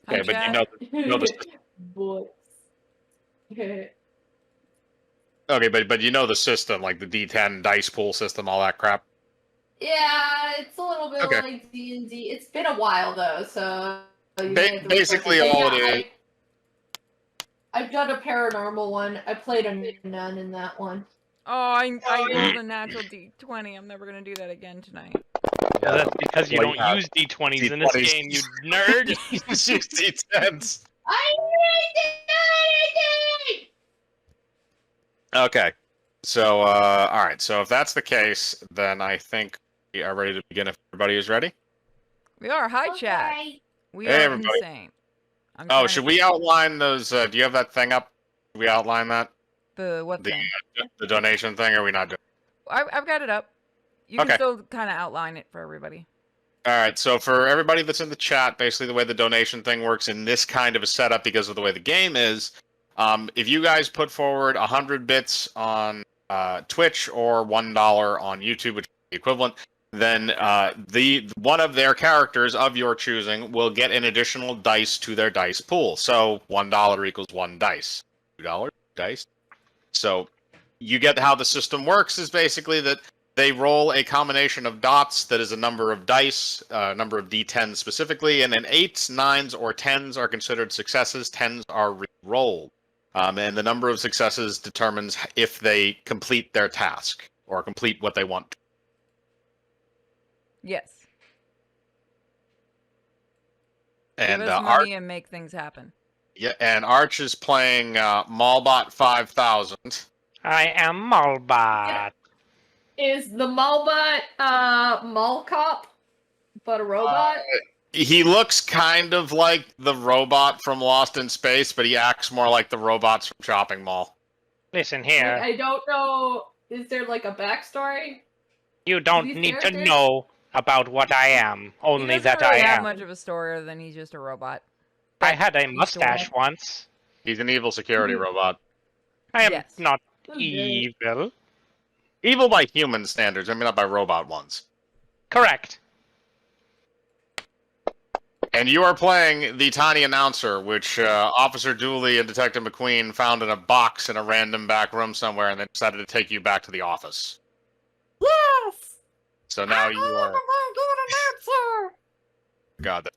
Okay, but you know the Boys. okay, but you know the system, like the D10 dice pool system, all that crap. Yeah, it's a little bit Okay. like D&D. It's been a while though, so you may have to Basically, refresh it. all But it is. I've done a paranormal one. I played a nun in that one. Oh, I rolled a natural D20. I'm never gonna do that again tonight. Well, that's because you Well, don't use D20s in this game, you nerd. Use D10s. I need D20! Okay. So, all right. So if that's the case, then I think we are ready to begin. If everybody is ready. We are. Hi, chat. We Hey, are everybody. insane. Oh, should we outline those? Do you have that thing up? Should we outline that? The what thing? The donation thing, or are we not doing? I've got it up. You Okay. can still kind of outline it for everybody. All right. So for everybody that's in the chat, basically the way the donation thing works in this kind of a setup, because of the way the game is, if you guys put forward 100 bits on Twitch or $1 on YouTube, which is the equivalent, then the one of their characters of your choosing will get an additional dice to their dice pool. So $1 equals 1 dice. $2 dice. So you get how the system works is basically that they roll a combination of dots that is a number of dice, number of D10s specifically, and then 8s, 9s, or 10s are considered successes. 10s are re-rolled. And the number of successes determines if they complete their task or complete what they want to. Yes. And Give us money and make things happen. Yeah, and Arch is playing Malbot 5000. I am Malbot. Is the Malbot Mall Cop, but a robot? He looks kind of like the robot from Lost in Space, but he acts more like the robots from Shopping Mall. Listen here. I don't know. Is there like a backstory? You don't need to know about what I am. Only that I have am. much of a story other than he's just a robot. I had a mustache once. He's an evil security robot. I am not evil. Evil by human standards, I mean not by robot ones. Correct. And you are playing the tiny announcer, which Officer Dooley and Detective McQueen found in a box in a random back room somewhere, and they decided to take you back to the office. Yes! So now you are... announcer! God.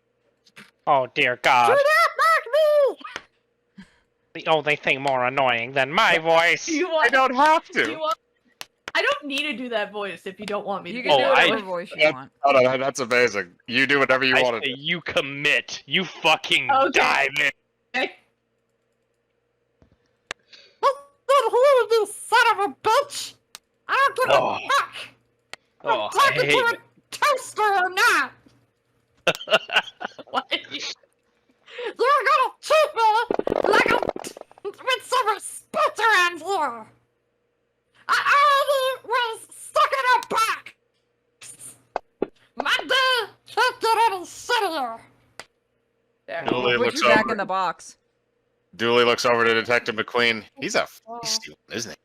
Oh dear God. Do not mock me! The only thing more annoying than my voice. I don't have to. I don't need to do that voice if you don't want me to. You can do whatever voice you want. Oh, no, that's amazing. You do whatever you want to do. You commit. You fucking dive in. Okay. Listen here, you son of a bitch! I don't give a fuck! Oh, I'm talking to a toaster or not! What? You're gonna treat me like I'm with some respect around here! I already was stuck in a box! My day can't get any shittier! Dooley Put looks you back over. in the box. Dooley looks over to Detective McQueen. He's a feisty one, isn't he?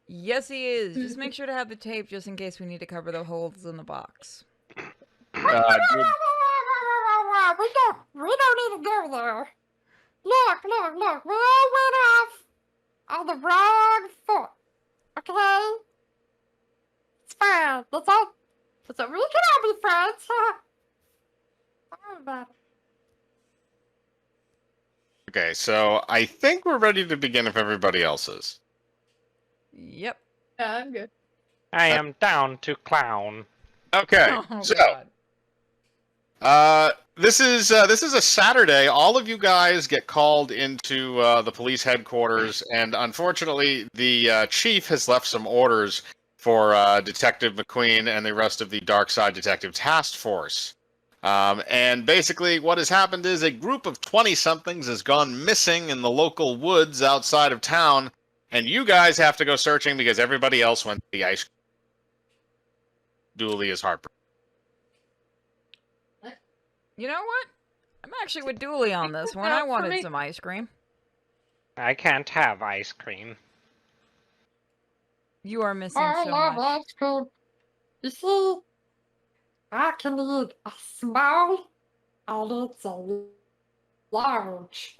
Yes, he is. Just make sure to have the tape just in case we need to cover the holes in the box. We don't need to go there. Look, we all went off on the wrong foot. Okay? It's fine. That's all. We can all be friends. Sorry about it. Okay, so I think we're ready to begin if everybody else is. Yep. Yeah, I'm good. I am down to clown. Okay, Oh, so God. this is a Saturday. All of you guys get called into the police headquarters, and unfortunately, the chief has left some orders for Detective McQueen and the rest of the Darkside Detective Task Force. And basically, what has happened is a group of 20-somethings has gone missing in the local woods outside of town, and you guys have to go searching because everybody else went to the ice cream. Dooley is heartbroken. You know what? I'm actually with Dooley on this one. I wanted some ice cream. I can't have ice cream. You are missing I so love much. ice cream. You see, I can eat a small, and it's a large.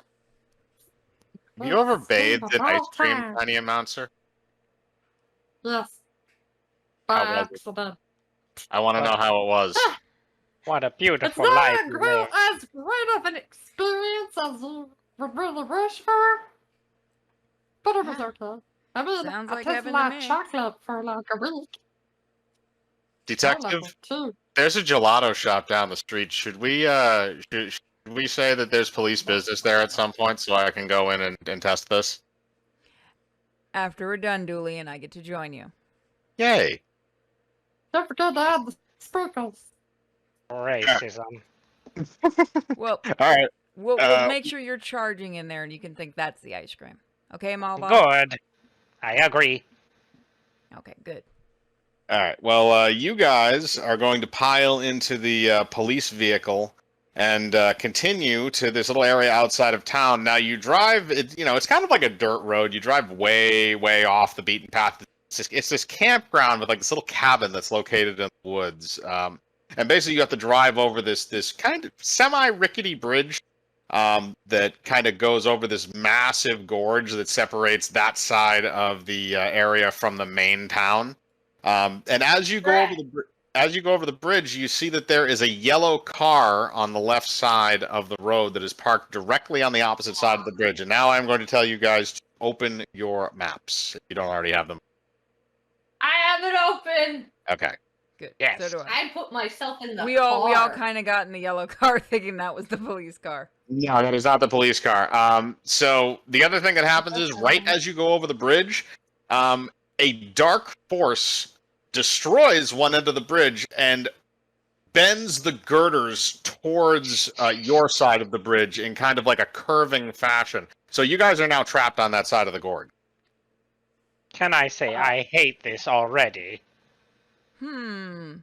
Have you ever It's bathed the in ice whole cream, time. Tiny Announcer? Yes. How By was it? accident. I want to know how it was. What a It's beautiful not life you live. as great of an experience as you would really wish for, but it was okay. I mean, Sounds I like tasted heaven to my me. chocolate for like a week. I like Detective, it too. there's a gelato shop down the street. Should we say that there's police business there at some point so I can go in and test this? After we're done, Dooley, and I get to join you. Yay! Don't forget to add the sprinkles. Racism. Well, All right. we'll make sure you're charging in there, and you can think that's the ice cream. Okay, Malbot? Good. I agree. Okay, good. All right. Well, you guys are going to pile into the police vehicle and continue to this little area outside of town. Now you drive. It's kind of like a dirt road. You drive way, way off the beaten path. It's this campground with like this little cabin that's located in the woods. And basically, you have to drive over this kind of semi-rickety bridge that kind of goes over this massive gorge that separates that side of the area from the main town. And as you go over the bridge, you see that there is a yellow car on the left side of the road that is parked directly on the opposite side of the bridge. And now I'm going to tell you guys to open your maps if you don't already have them. I have it open. Okay. Good. Yes. So do I. I put myself in the We car. all kind of got in the yellow car thinking that was the police car. No, that is not the police car. So the other thing that happens is right as you go over the bridge, a dark force destroys one end of the bridge and bends the girders towards your side of the bridge in kind of like a curving fashion. So you guys are now trapped on that side of the gorge. Can I say I hate this already? Hmm.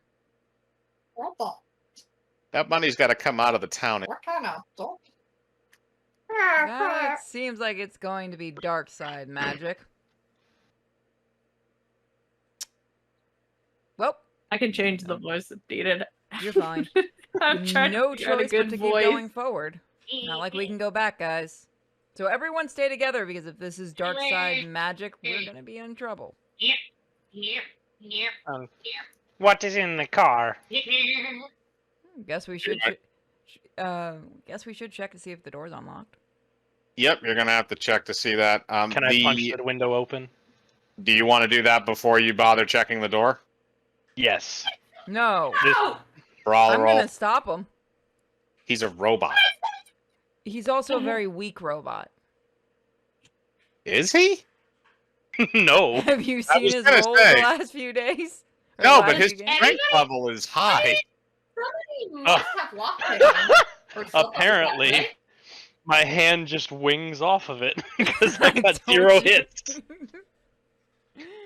What the? That money's got to come out of the town. What kind of dog? That seems like it's going to be Darkside magic. Well, I can change the voice if needed. you're fine. I'm trying No to get a choice but good to voice. keep going forward. Not like we can go back, guys. So everyone stay together, because if this is Darkside magic, we're gonna be in trouble. What is in the car? Guess we should. Guess we should check to see if the door's unlocked. Yep, you're gonna have to check to see that. Can I punch the window open? Do you want to do that before you bother checking the door? Yes. No, Ow! Brawl I'm roll. gonna stop him. He's a robot. He's also a very weak robot. Is he? No. Have you I seen was his gonna roll say. the last few days? Or No, the but last his few games? strength level is high. Somebody must have lockpicked him. Or something, Apparently. right? My hand just wings off of it because I got Don't 0 you- hits.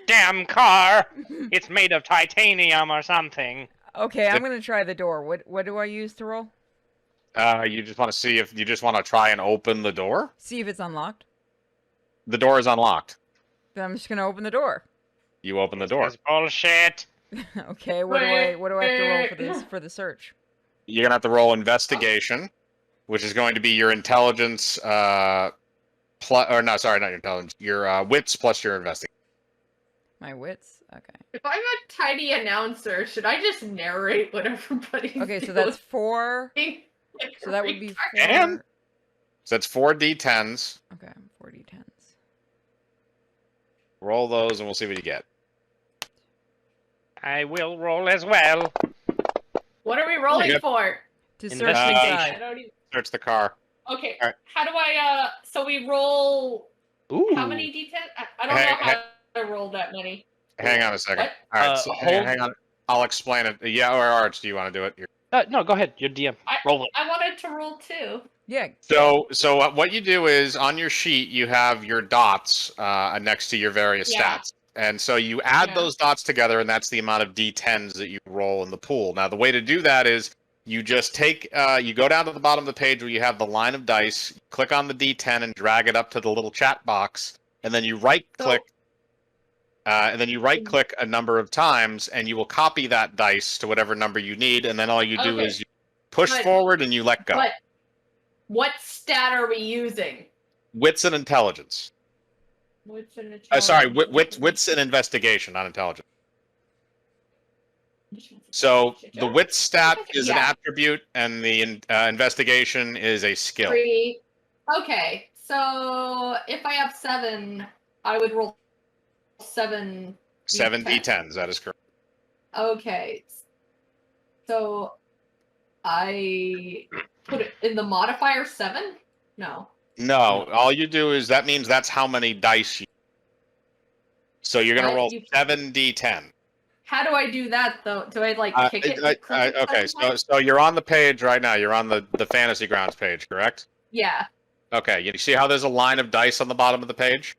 Damn car! It's made of titanium or something. Okay, I'm gonna try the door. What do I use to roll? You just want to see if you just want to try and open the door? See if it's unlocked. The door is unlocked. Then I'm just gonna open the door. You open the door. That's bullshit. Okay, what do I have to roll for this for the search? You're gonna have to roll investigation, which is going to be your intelligence not your intelligence, your wits plus your investigation. My wits. Okay. If I'm a tiny announcer, should I just narrate what everybody's Okay, so doing? that's 4. Like So that would be 4. And? So that's 4 d10s. Okay, 4 d10s. Roll those, and we'll see what you get. I will roll as well. What are we rolling Yep. for? To search Investigation. I inside. don't even... Search the car. Okay, Alright. how do I, so we roll... Ooh. How many d10? I don't Hey, know how to roll that many. Hang on a second. What? All right, so hold- hang on. I'll explain it. Yeah, or Arch, do you want to do it? No, go ahead. You're DM. Roll it. I wanted to roll 2. Yeah. So what you do is on your sheet you have your dots next to your various Yeah. stats, and so you add Yeah. those dots together, and that's the amount of d10s that you roll in the pool. Now the way to do that is you just take you go down to the bottom of the page where you have the line of dice, click on the d10 and drag it up to the little chat box, and then you right click. A number of times, and you will copy that dice to whatever number you need, and then all you do Okay. is you push But- forward and you let go. But what stat are we using? Wits and intelligence. Wits and Sorry, intelligence. wits and investigation, not intelligence. So the wit stat is an Yeah. attribute, and the investigation is a skill. 3. Okay, so if I have 7, I would roll 7. 7 d10s, that is correct. Okay. So I put it in the modifier 7? No. No, all you do is that means that's how many dice you. So you're gonna What? roll You- 7 d10. How do I do that though? Do I like kick it? Click it Okay, sometime? so you're on the page right now. You're on the Fantasy Grounds page, correct? Yeah. Okay, you see how there's a line of dice on the bottom of the page?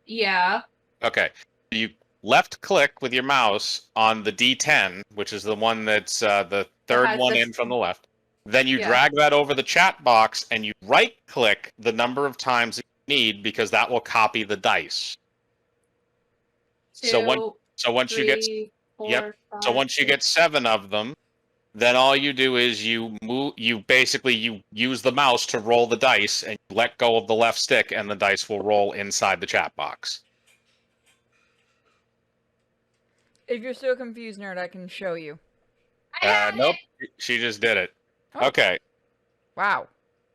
Yeah. Okay, you left click with your mouse on the D10, which is the one that's the third has one this- in from the left. Then you Yeah. drag that over the chat box and you right click the number of times that you need because that will copy the dice. So once you get 3, 4, yep. 5, so once you 6. get 7 of them, then all you do is you use the mouse to roll the dice and you let go of the left stick and the dice will roll inside the chat box. If you're still confused, nerd, I can show you. I had Nope, it! she just did it. Oh. Okay. Wow.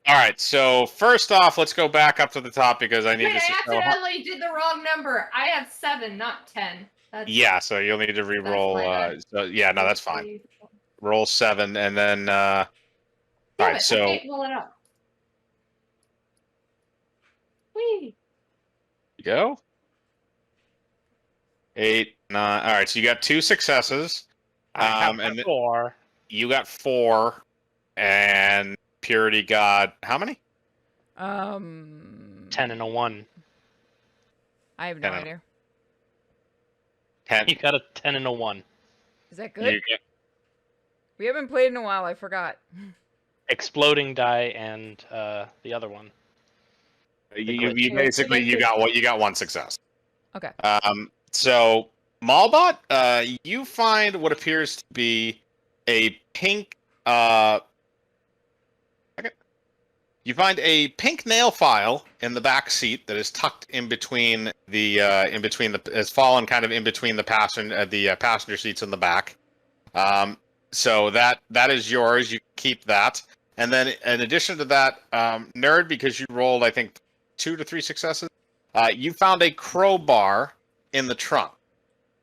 All right, so first off, let's go back up to the top because I need Wait, to I show how. accidentally did the wrong number. I have 7, not 10. That's Yeah, so you'll need to re-roll. my bad. So yeah, no, that's fine. Roll 7, and then. All Damn right, it, so I can't pull it up. Whee! go. 8, 9. All right, so you got 2 successes. I have and 4. you got 4, and Purity got how many? 10 and a 1. I have no 10. idea. 10. You got a 10 and a 1. Is that good? You get, We haven't played in a while. I forgot. Exploding die and the other one. you basically you got 1 success. Okay. So Malbot, you find what appears to be a pink. You find a pink nail file in the back seat that is tucked in between the has fallen kind of in between the passenger seats in the back. So that is yours. You keep that, and then in addition to that, nerd, because you rolled I think 2 to 3 successes, you found a crowbar in the trunk.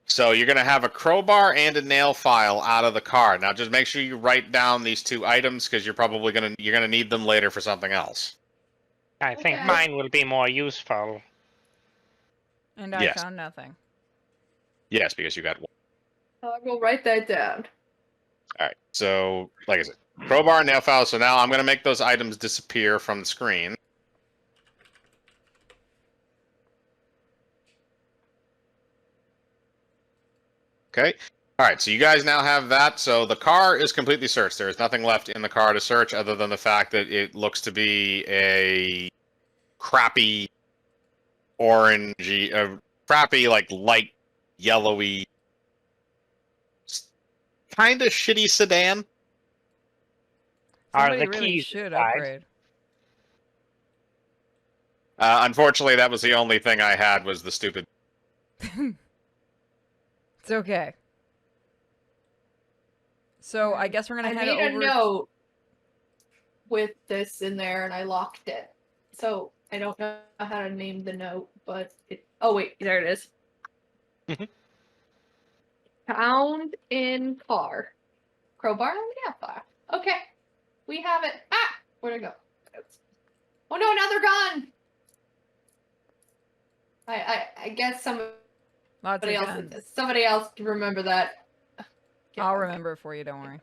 So you're going to have a crowbar and a nail file out of the car. Now just make sure you write down these 2 items because you're probably going to need them later for something else. I think Okay. mine will be more useful. And I Yes. found nothing. Yes, because you got 1. I will write that down. All right. So like I said, crowbar and nail file. So now I'm going to make those items disappear from the screen. Okay. All right. So you guys now have that. So the car is completely searched. There is nothing left in the car to search other than the fact that it looks to be a crappy orangey, crappy like light yellowy, kind of shitty sedan. Are Somebody the really keys should inside? upgrade. Unfortunately, that was the only thing I had was the stupid. It's okay. So I guess we're I gonna head made over. a note with this in there and I locked it. So I don't know how to name the note, but it. Oh wait, there it is. Found in car. Crowbar and nail file. Okay, we have it. Ah, where'd it go? Oh no, now they're gone. I guess Lots of guns. somebody else can remember that. I'll remember it for you. Don't worry.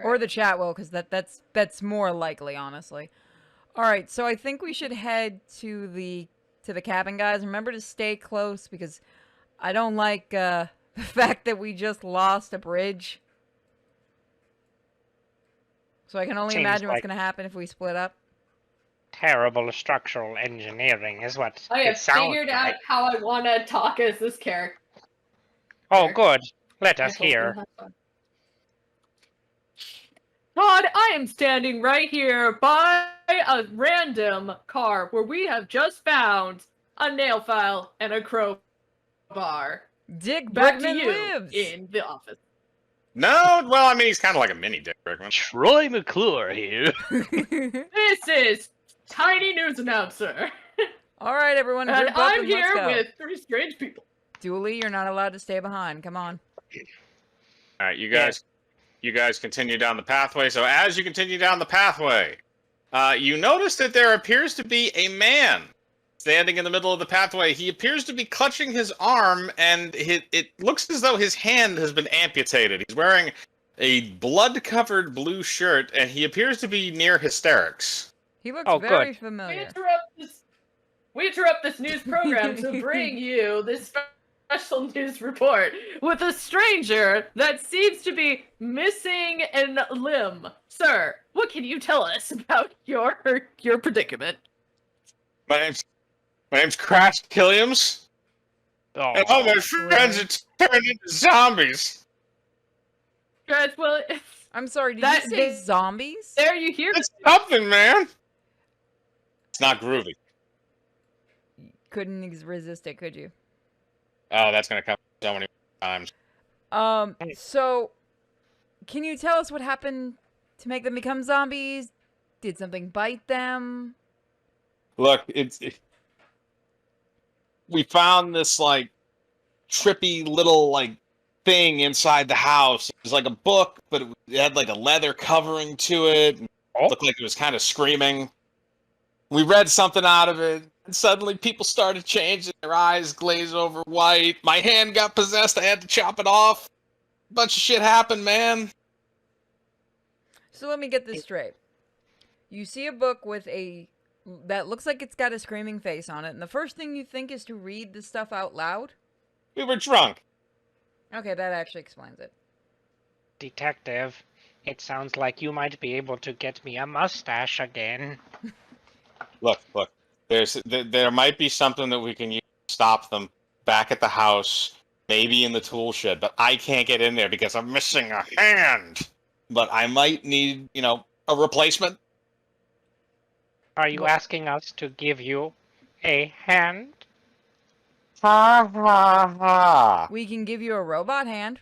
Or the chat will, because that's more likely, honestly. All right, so I think we should head to the cabin, guys. Remember to stay close because I don't like the fact that we just lost a bridge. So I can only Seems imagine what's like- going to happen if we split up. Terrible structural engineering is what I it have sounds figured like. out how I want to talk as this character. Oh, good. Let I us hope you'll hear. have fun. Todd, I am standing right here by a random car where we have just found a nail file and a crowbar. Dick Back to Brickman you lives. in the office. No, well, I mean, he's kind of like a mini Dick Brickman. Troy McClure here. This is Tiny News Announcer. All right, everyone, And group up I'm and let's here go. with 3 strange people. Dooley, you're not allowed to stay behind. Come on. All right, you guys continue down the pathway. So as you continue down the pathway, you notice that there appears to be a man standing in the middle of the pathway. He appears to be clutching his arm, and it looks as though his hand has been amputated. He's wearing a blood-covered blue shirt, and he appears to be near hysterics. He looks Oh, very good. familiar. We interrupt this news program to bring you this special news report with a stranger that seems to be missing a limb. Sir, what can you tell us about your predicament? My name's Crash Killiams, Oh, and all my friends are turned into zombies. Guys, well, I'm sorry, did That- you say they- zombies? there you hear. It's something, man. It's not groovy. Couldn't resist it, could you? Oh, that's gonna come so many times. So, can you tell us what happened to make them become zombies? Did something bite them? Look, we found this like trippy little like thing inside the house. It was like a book, but it had like a leather covering to it. It looked like it was kind of screaming. We read something out of it, and suddenly people started changing. Their eyes glazed over white. My hand got possessed. I had to chop it off. A bunch of shit happened, man. So let me get this straight. You see a book that looks like it's got a screaming face on it, and the first thing you think is to read the stuff out loud? We were drunk. Okay, that actually explains it. Detective, it sounds like you might be able to get me a mustache again. Look. There might be something that we can use to stop them back at the house, maybe in the tool shed, but I can't get in there because I'm missing a hand. But I might need, a replacement. Are you asking us to give you a hand? Ha ha ha. We can give you a robot hand.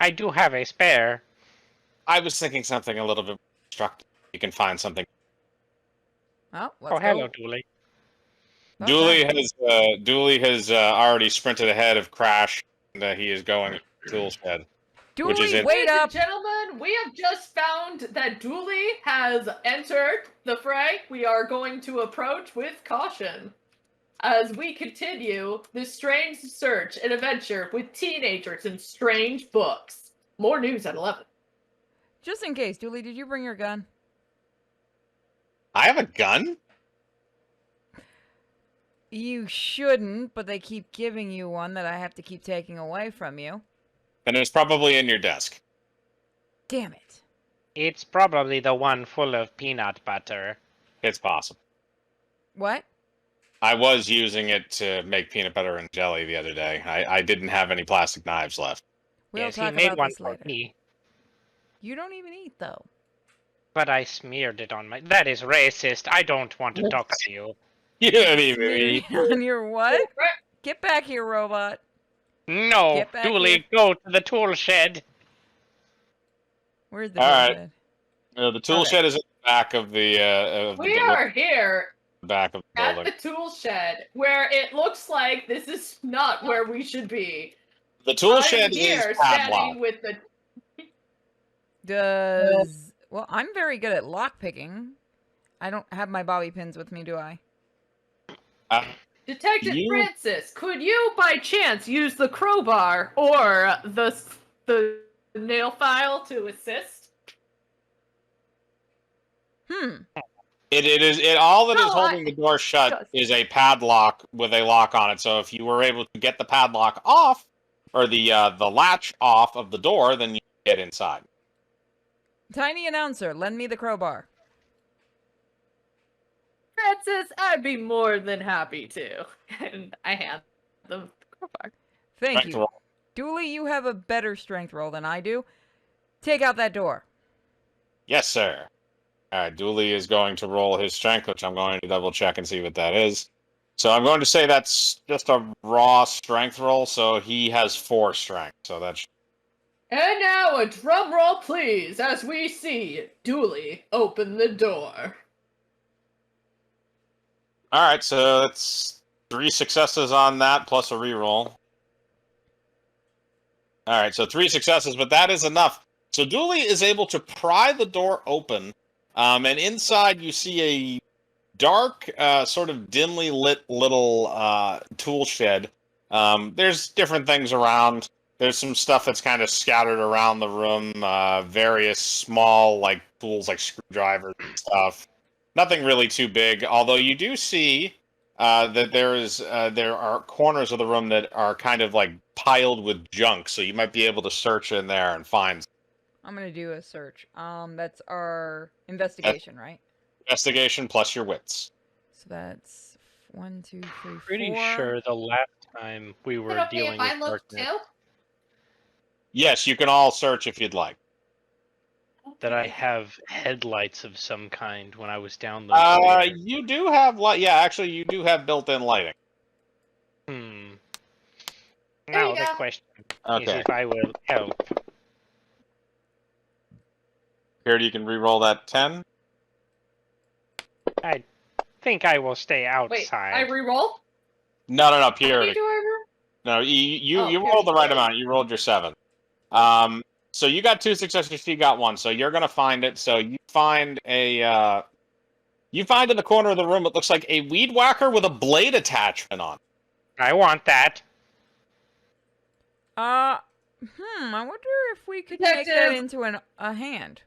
I do have a spare. I was thinking something a little bit more constructive. You can find something. Oh, let's Oh, hello, go. Dooley. Okay. Dooley has already sprinted ahead of Crash, and he is going to the tool shed. which is Dooley, in- wait Ladies up! and gentlemen, we have just found that Dooley has entered the fray. We are going to approach with caution as we continue this strange search and adventure with teenagers and strange books. More news at 11. Just in case, Dooley, did you bring your gun? I have a gun? You shouldn't, but they keep giving you one that I have to keep taking away from you. Then it's probably in your desk. Damn it. It's probably the one full of peanut butter. It's possible. What? I was using it to make peanut butter and jelly the other day. I didn't have any plastic knives left. We'll Yes, talk he made about one this for later. me, You don't even eat, though. but I smeared it on my... That is racist. I don't want to talk to you. You don't even eat. Smeared on your what? Right. Get back here, robot. No, Get back Dooley, go to the tool shed. Where's the All right. bed? The tool Okay. shed is at the back of the We are here back of the at building. the tool shed where it looks like this is not where we should be. The tool I'm shed here is standing padlocked. with the Does... Well, I'm very good at lockpicking. I don't have my bobby pins with me, do I? Detective You- Francis, could you by chance use the crowbar or the nail file to assist? All that is No, holding the door shut just- is a padlock with a lock on it. So if you were able to get the padlock off, or the latch off of the door, then you can get inside. Tiny announcer, lend me the crowbar. Francis, I'd be more than happy to. And I hand the crowbar. Thank Strength you. roll. Dooley, you have a better strength roll than I do. Take out that door. Yes, sir. All right, Dooley is going to roll his strength, which I'm going to double check and see what that is. So I'm going to say that's just a raw strength roll, so he has 4 strength. So that's... And now a drum roll, please, as we see Dooley open the door. All right, so that's 3 successes on that, plus a reroll. All right, so 3 successes, but that is enough. So Dooley is able to pry the door open, and inside you see a dark, sort of dimly lit little tool shed. There's different things around. There's some stuff that's kind of scattered around the room, various small like tools like screwdrivers and stuff. Nothing really too big, although you do see that there are corners of the room that are kind of like piled with junk, so you might be able to search in there and find. I'm gonna do a search. That's our investigation, right? Investigation plus your wits. So that's 1, 2, 3, 4. Pretty sure the last time we Is it were okay dealing if I with look darkness too? Yes, you can all search if you'd like. that I have headlights of some kind when I was down those stairs. You do have light. Yeah, actually, you do have built-in lighting. Hmm. There Now you the go. question is Okay. if I will help. Here, you can re-roll that 10. I think I will stay Wait, I outside. reroll? No, How many purity. do I roll? No, you Oh, rolled the right purity. amount. You rolled your 7. So you got 2 successes. She got 1. So you're gonna find it. So you find a you find in the corner of the room. It looks like a weed whacker with a blade attachment on. I want that. I wonder if we could make that Detective! into a hand.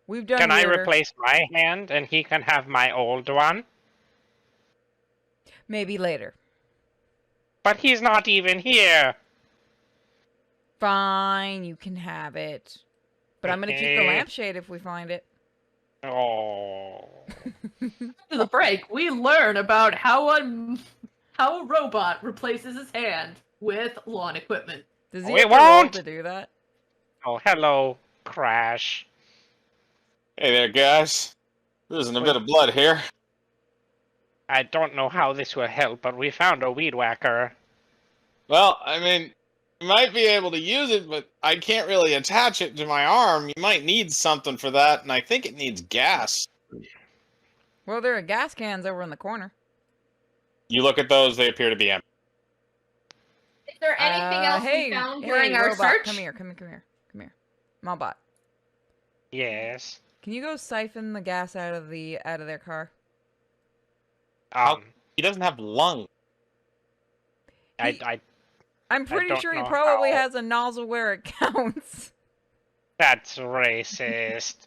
We've done Can I weirder. replace my hand and he can have my old one? Maybe later. But he's not even here. Fine, you can have it. But I'm gonna keep the Okay. lampshade if we find it. Oh. After the break, we learn about how a robot replaces his hand with lawn equipment. Does he We have to roll won't! to do that? Oh, hello, Crash. Hey there, guys. Losing a bit of blood here. I don't know how this will help, but we found a weed whacker. Well, I mean, you might be able to use it, but I can't really attach it to my arm. You might need something for that, and I think it needs gas. Well, there are gas cans over in the corner. You look at those; they appear to be empty. Is there anything else hey, we found hey, during our robot, search? Come here. Mobot. Yes. Can you go siphon the gas out of their car? He doesn't have lungs. I'm pretty don't sure he know probably how. has a nozzle where it counts. That's racist.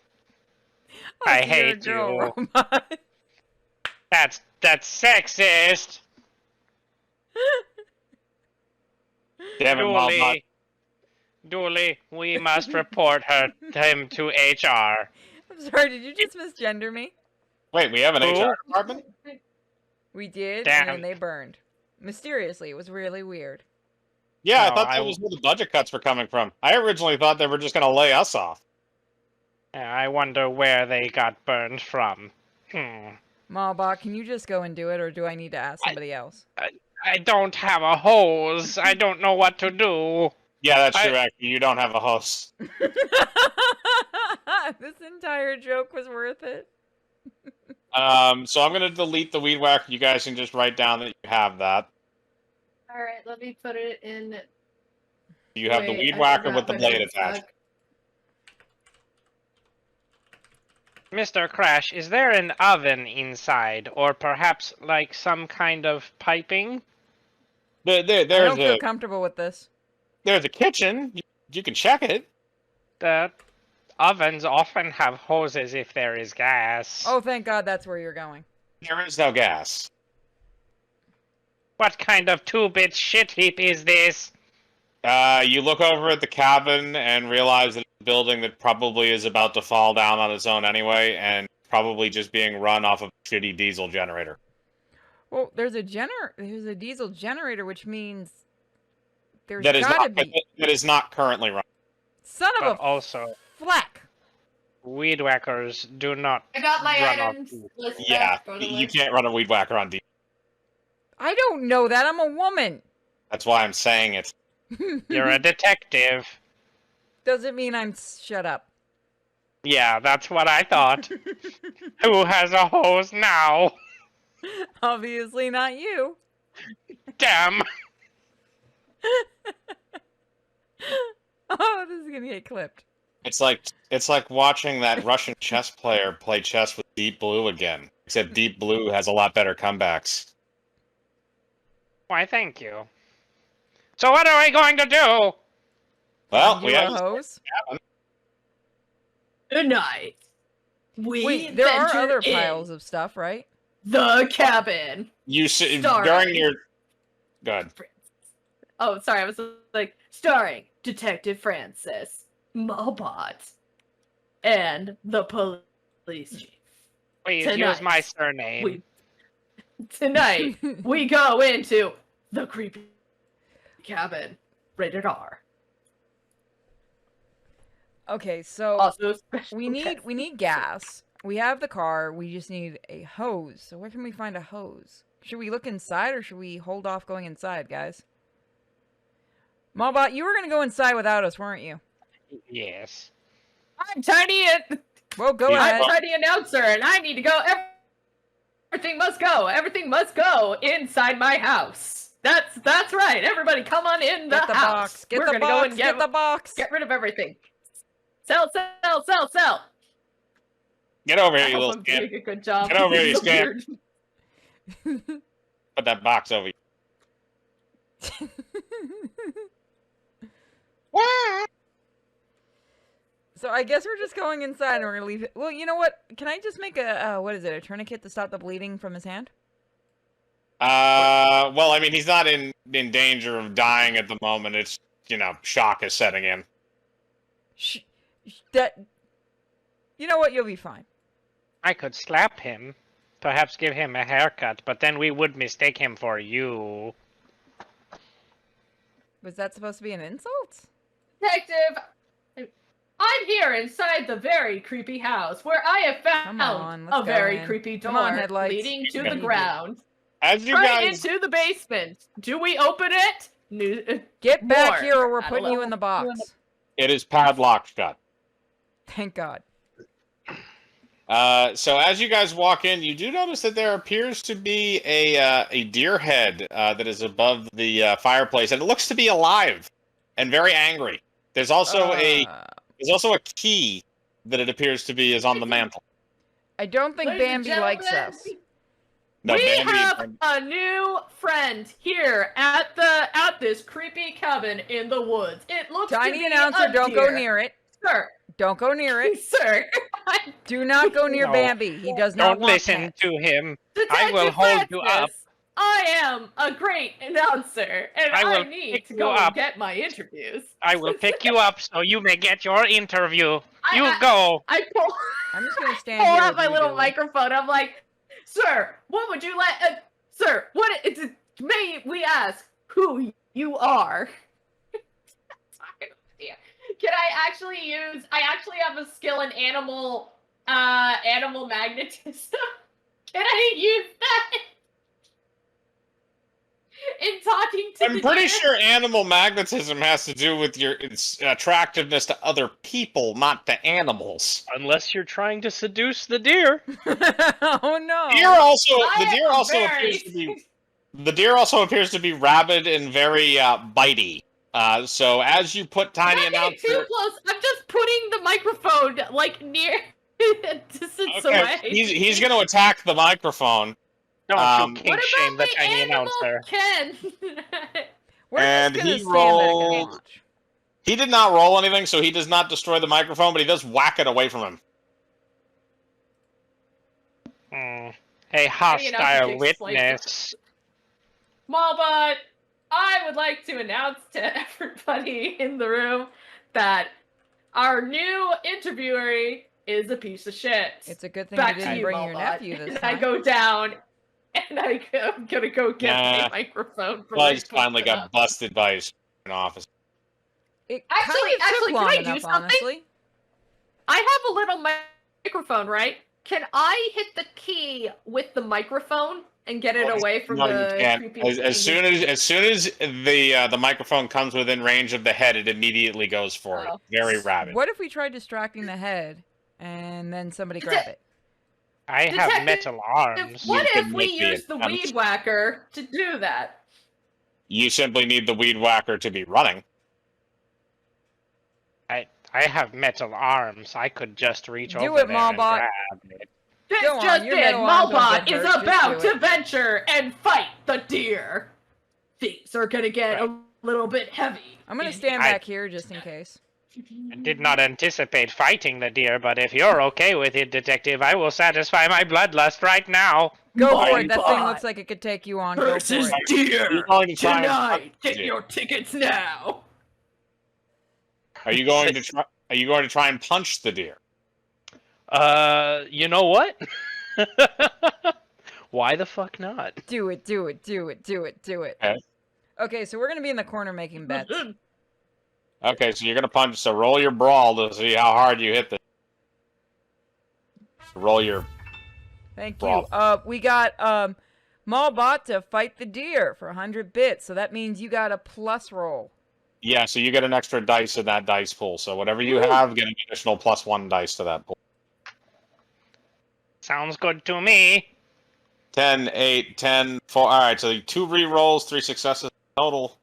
Oh, I so you're a hate girl you. robot. That's sexist. Damn it, Mobot. Dooley, we must report him to HR. I'm sorry, did you just misgender me? Wait, we have an Who? HR department? We did, Damn. and then they burned. Mysteriously, it was really weird. Yeah, I No, thought that I was where the budget cuts were coming from. I originally thought they were just going to lay us off. I wonder where they got burned from. Mobot, can you just go and do it, or do I need to ask somebody else? I don't have a hose. I don't know what to do. Yeah, that's true, actually. You don't have a host. This entire joke was worth it. So I'm going to delete the weed whacker. You guys can just write down that you have that. Alright, let me put it in. You have the Wait, weed I whacker forgot with the what blade it attached. Mr. Crash, is there an oven inside, or perhaps like some kind of piping? I There's don't feel comfortable with this. there's a kitchen. You can check it. The ovens often have hoses if there is gas. Oh, thank God that's where you're going. There is no gas. What kind of 2-bit shit heap is this? You look over at the cabin and realize that it's a building that probably is about to fall down on its own anyway, and probably just being run off of a shitty diesel generator. Well, there's a diesel generator, which means there's That is gotta not be. that is not currently running. Son of But a also, flack. weed whackers do not I got my run off. items list Yeah, back, by the way. you can't run a weed whacker on D. I don't know that. I'm a woman. That's why I'm saying it. You're a detective. Doesn't mean I'm... Shut up. Yeah, that's what I thought. Who has a hose now? Obviously not you. Damn. Oh, this is gonna get clipped. It's like watching that Russian chess player play chess with Deep Blue again. Except Deep Blue has a lot better comebacks. Why, thank you. So what are we going to do? Well, Find we you a have hose. Tonight, we Wait, there are venture other in piles of stuff, right? the cabin. you Starring. during your. Good. Oh, sorry, I was like, starring Detective Francis, Mobot, and the police chief. Please Tonight, use my surname. Tonight, we go into the creepy cabin, rated R. Okay, so Also, special we need gas. We have the car. We just need a hose. So where can we find a hose? Should we look inside or should we hold off going inside, guys? Mobot, you were gonna go inside without us, weren't you? Yes. I'm Tiny. Well, go Yeah. ahead. I'm Tiny Announcer, and I need to go. Everything must go. Everything must go inside my house. That's right. Everybody, come on in the Get the house. box. Get We're the gonna box. go and Get the box. get rid of everything. Sell, sell, sell, sell. Get over I here, you hope little I'm scamp. doing a good job. Get over here, you It's so scamp. weird. Put that box over you. So I guess we're just going inside and we're gonna leave it. Well, you know what? Can I just make a what is it? A tourniquet to stop the bleeding from his hand? Well, I mean, he's not in danger of dying at the moment. It's, shock is setting in. That. You know what? You'll be fine. I could slap him. Perhaps give him a haircut, but then we would mistake him for you. Was that supposed to be an insult? Detective, I'm here inside the very creepy house where I have Come found on, let's a go very in. creepy door Come on, headlights. leading to the Okay. ground. As you Right guys, into the basement. Do we open it? Get back More. here or we're I don't putting you know. in the box. it is padlocked shut. Thank God. So as you guys walk in, you do notice that there appears to be a deer head that is above the fireplace, and it looks to be alive and very angry. There's also a key that it appears to be is on the mantle. I don't think Ladies and Bambi likes gentlemen, us. No, we Bambi- have a new friend here at this creepy cabin in the woods. It looks to Tiny be announcer, a don't go deer. near it. Sir, Don't go near it. sir. Do not go near No. Bambi. He does not Don't want listen pets. to him. Detective will hold you Francis, up. I am a great announcer, and I I will need pick to you go up. and get my interviews. I will pick you up so you may get your interview. You I- go. I pull, I'm just gonna stand pull here. out with my you, little Julie. microphone. I'm like, sir, what would you like? Sir, may we ask who you are? Can I actually use? I actually have a skill in animal magnetism. Can I use that in talking to? I'm pretty sure animal magnetism has to do with its attractiveness to other people, not to animals. Unless you're trying to seduce the deer. Oh no. The deer also appears to be rabid and very bitey. So as you put Tiny Not getting too Announcer, close. I'm just putting the microphone like near distance away. he's going to attack the microphone. Don't Um, you What kink shame about the the tiny animal announcer. Ken? We're And just gonna he stand back and rolled- watch. He did not roll anything, so he does not destroy the microphone, but he does whack it away from him. A You know, hostile to explain witness. Smallbot, I would like to announce to everybody in the room that our new interviewee is a piece of shit. It's a good thing Back you to didn't you, bring your Malbot. nephew this And time. I go down, and I'm gonna go get Nah. my microphone. Buzz finally got busted by his office. It Actually, kind of took can long I do enough, something? honestly. I have a little microphone, right? Can I hit the key with the microphone and get it away from No, you the can't. creepy? As soon as the microphone comes within range of the head, it immediately goes for it. Oh. Very rabid. What if we tried distracting the head and then somebody grab it? I have Detective, metal arms. What You if can we make the use the attempt. weed whacker to do that? You simply need the weed whacker to be running. I have metal arms. I could just reach Do over it, there and Mallbot. grab it. This Go on, just your in, metal arms don't Malbot get is hurt, just about do to it. venture and fight the deer. Things are gonna get a little bit heavy. I'm gonna stand back here just in case. I did not anticipate fighting the deer, but if you're okay with it, Detective, I will satisfy my bloodlust right now. Go for it. That thing Mallbot looks like it could take you on. Go for versus it. deer You're going to try and tonight. punch Get deer. your tickets now. Are you going to try? Are you going to try and punch the deer? You know what? Why the fuck not? Do it, do it, do it, do it, do it. Okay. Okay, so we're gonna be in the corner making bets. Okay, so you're gonna punch. So roll your brawl to see how hard you hit the. Roll your. Thank Brawl. you. We got Mallbot to fight the deer for 100 bits, so that means you got a plus roll. Yeah, so you get an extra dice in that dice pool. So whatever you have, get an additional +1 dice to that pool. Sounds good to me. 10, 8, 10, 4. All right, so 2 re-rolls, 3 successes total.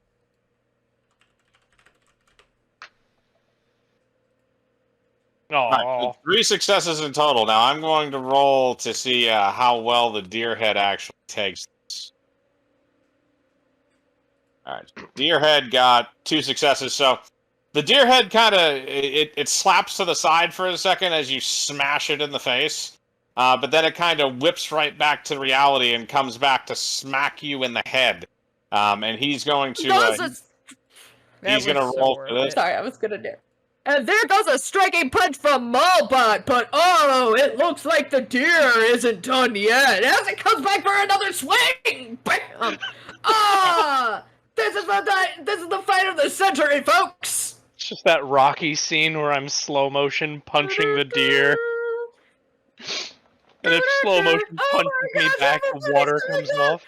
Oh, All right, so 3 successes in total. Now I'm going to roll to see how well the deer head actually takes this. All right, deer head got 2 successes. So the deer head kind of it slaps to the side for a second as you smash it in the face, but then it kind of whips right back to reality and comes back to smack you in the head. And he's going to he's going to roll for this. Sorry, I was gonna do. And there goes a striking punch from Mallbot, but oh, it looks like the deer isn't done yet. As it comes back for another swing, bam! This is the fight of the century, folks. it's just that Rocky scene where I'm slow motion punching the deer, and if slow motion Oh punches my me gosh, back, the everybody's water doing comes that. off.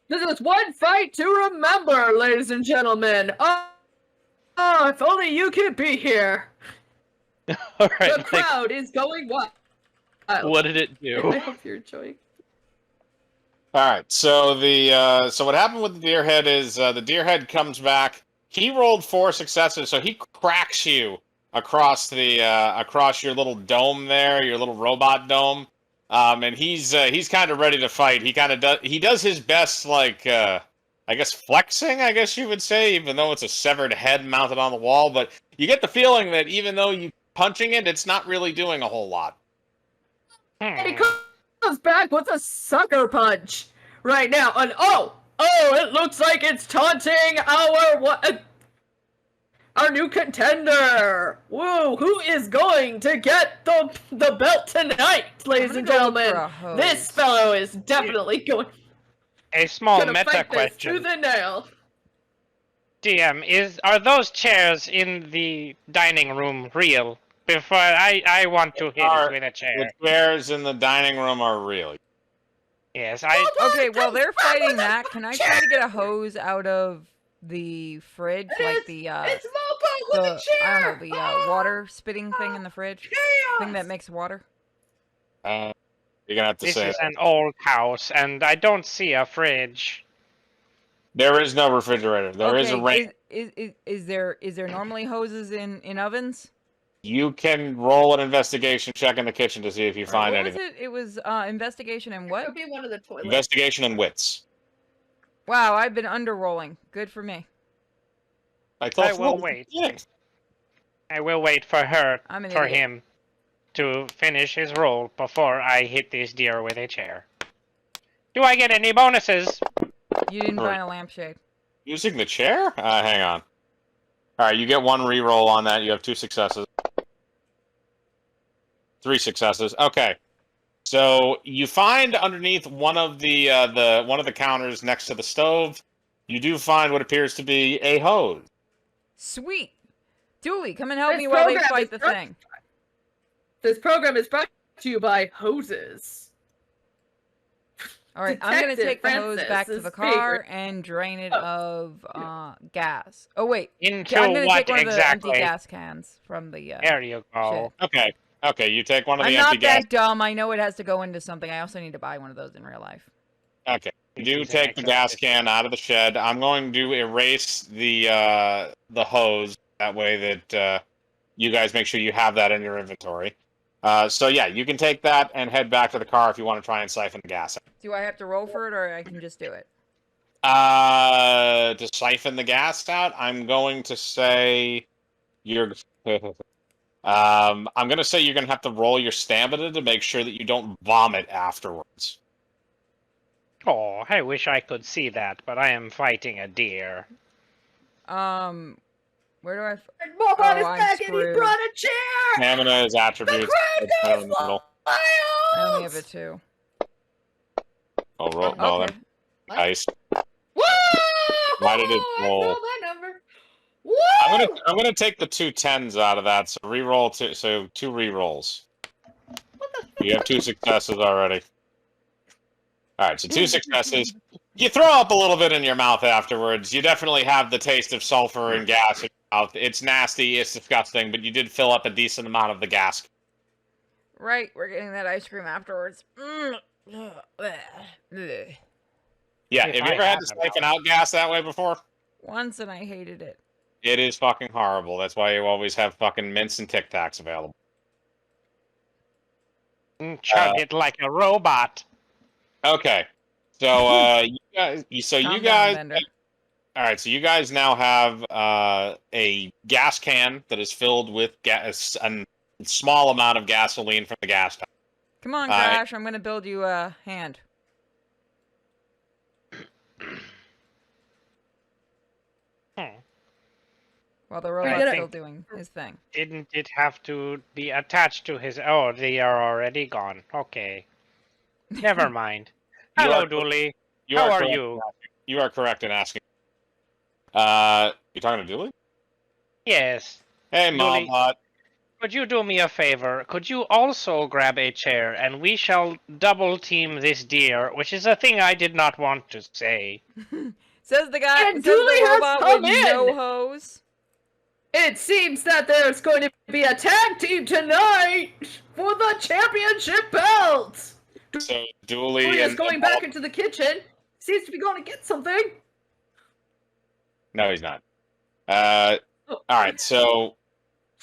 This is one fight to remember, ladies and gentlemen. Oh, if only you could be here. All The right, like, crowd is going wild. what did it I do? hope you're enjoying. All right, so so what happened with the deer head is the deer head comes back. He rolled 4 successes, so he cracks you across the across your little dome there, your little robot dome, and he's kind of ready to fight. He kind of does his best, like I guess flexing, I guess you would say, even though it's a severed head mounted on the wall. But you get the feeling that even though you punching it, it's not really doing a whole lot. And he comes back with a sucker punch right now. And oh, it looks like it's taunting our new contender. Whoa, who is going to get the belt tonight, ladies and gentlemen? This fellow is definitely going. A small Gonna meta fight this question. to the nail. DM, are those chairs in the dining room real? Before I want to hit it with a chair. The chairs in the dining room are real. Yes, Okay, while they're fighting that, can I try to get a hose out of the fridge, like the It's Mopo with a chair. I don't know, the water spitting thing in the fridge, thing that makes water? You're gonna have to This say is an old house, and I don't see a fridge. there is no refrigerator. There is a range. Is there normally hoses in ovens? You can roll an investigation check in the kitchen to see if you find What anything. was it? It was investigation and what? Could be one of the toilets. Investigation and wits. Wow, I've been underrolling. Good for me. I thought I will wait. Yeah. I will wait for I'm an for idiot. him to finish his roll before I hit this deer with a chair. Do I get any bonuses? You didn't Right. find a lampshade. Using the chair? Hang on. All right, you get 1 reroll on that. You have 2 successes. 3 successes. Okay. So you find underneath one of the counters next to the stove, you do find what appears to be a hose. Sweet. Dooley, come and help This me while they program fight is the brought- thing. This program is brought to you by hoses. All right, I'm gonna Detective take the hose Francis back to is the car favorite. and drain it of gas. Oh wait, Into I'm gonna what take one of the exactly? empty gas cans from the. There you go. Shit. Okay, you take one of I'm the empty not gas. that dumb. I know it has to go into something. I also need to buy one of those in real life. Okay, you This do is an take the excellent gas system. can out of the shed. I'm going to erase the hose. That way that you guys make sure you have that in your inventory. So yeah, you can take that and head back to the car if you want to try and siphon the gas out. Do I have to roll for it, or I can just do it? To siphon the gas out, I'm going to say you're. I'm going to say you're going to have to roll your stamina to make sure that you don't vomit afterwards. Oh, I wish I could see that, but I am fighting a deer. Where do I? And Mobot is I'm back and he screwed. brought a chair! Stamina is The attributes. crowd It's kind of goes in the middle. I only have wild! a 2. Oh, roll. Well, Okay. then, nice. Woo! Why did it I roll? saw that number. Woo! I'm gonna take the 2 10s out of that. So re-roll 2. So 2 re-rolls. You have 2 successes already. All right, so 2 successes. You throw up a little bit in your mouth afterwards. You definitely have the taste of sulfur and gas in your mouth. It's nasty. It's disgusting. But you did fill up a decent amount of the gas. Right, we're getting that ice cream afterwards. Yeah. If Have you I ever had had to them siphon out gas that way before? Once, and I hated it. It is fucking horrible. That's why you always have fucking mints and Tic Tacs available. Chug it like a robot. Okay. So you Calm down, guys Bender. all right, so you guys now have a gas can that is filled with gas, a small amount of gasoline from the gas tank. Come on, Crash. I'm gonna build you a hand. While the robot's gonna- still doing his thing. Didn't it have to be attached to his... Oh, they are already gone. Okay. Never mind. You Hello, are- Dooley. You How are correct you? in asking- You are correct in asking. You talking to Dooley? Yes. Hey, Dooley. Mom. Could you do me a favor? Could you also grab a chair, and we shall double team this deer, which is a thing I did not want to say. Says the guy. And Says Dooley the has robot come with no in. hose. It seems that there's going to be a tag team tonight for the championship belt. So Dooley Dooley is and going back into the kitchen. Seems to be going to get something. No, he's not. Oh. All right, so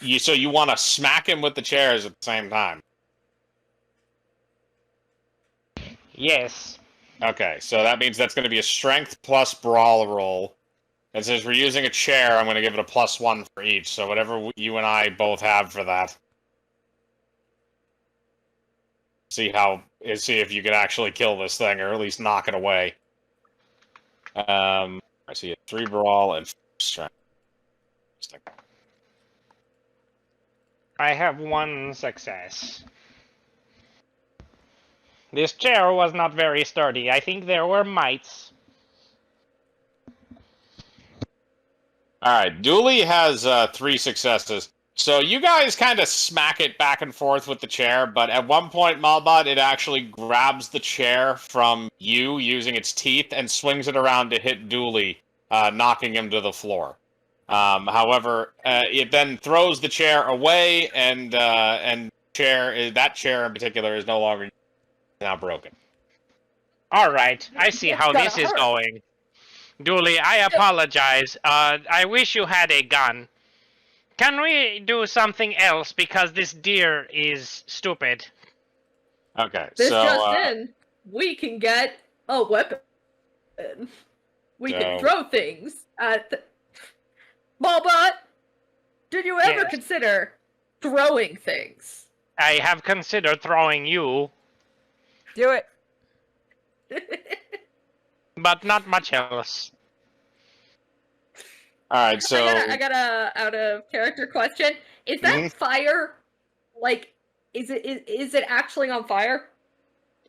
you want to smack him with the chairs at the same time? Yes. Okay, so that means that's going to be a strength plus brawl roll. And since we're using a chair, I'm going to give it a +1 for each. So whatever you and I both have for that. See if you can actually kill this thing, or at least knock it away. I see a 3 brawl and 4 strength. I have 1 success. This chair was not very sturdy. I think there were mites. Alright, Dooley has 3 successes. So you guys kind of smack it back and forth with the chair, but at one point, Malbot, it actually grabs the chair from you using its teeth and swings it around to hit Dooley, knocking him to the floor. However, it then throws the chair away, and that chair in particular is no longer now broken. Alright, I see It's how gotta this is hurt. going. Dooley, I apologize. I wish you had a gun. Can we do something else, because this deer is stupid? Okay, This so just in, we can get a weapon. We can So- throw things at Malbot, did you ever Yes. consider throwing things? I have considered throwing you, Do it. but not much else. all right, so I got a out of character question. Is that Mhm. fire? Like, is it actually on fire?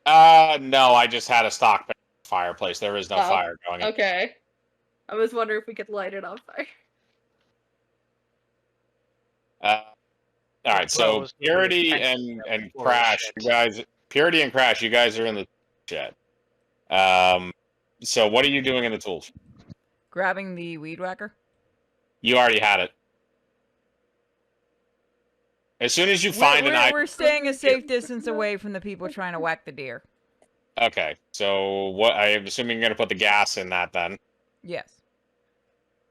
no, I just had a stock fireplace. There is no Oh, fire going. In. Okay. I was wondering if we could light it on fire. All right, so Close, Purity thank and you for Crash, shit. you guys, Purity and Crash, you guys are in the shed. So what are you doing in the tools? Grabbing the weed whacker. You already had it. As soon as you find an item, We're staying a safe distance away from the people trying to whack the deer. okay. So what? I'm assuming you're gonna put the gas in that then. Yes.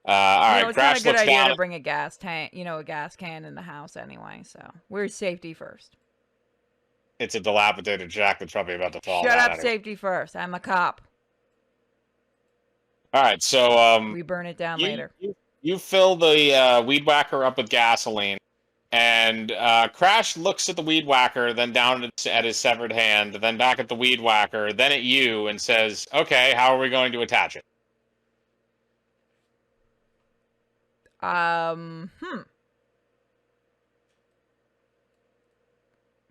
All right. It's not a Crash good looks idea down. to bring a gas tank, a gas can in the house anyway. So we're safety first. It's a dilapidated shack that's probably about to fall Shut down up, anyway. safety first. I'm a cop. All right. So We burn it down later. You fill the weed whacker up with gasoline, and Crash looks at the weed whacker, then down at his severed hand, then back at the weed whacker, then at you, and says, "Okay, how are we going to attach it?"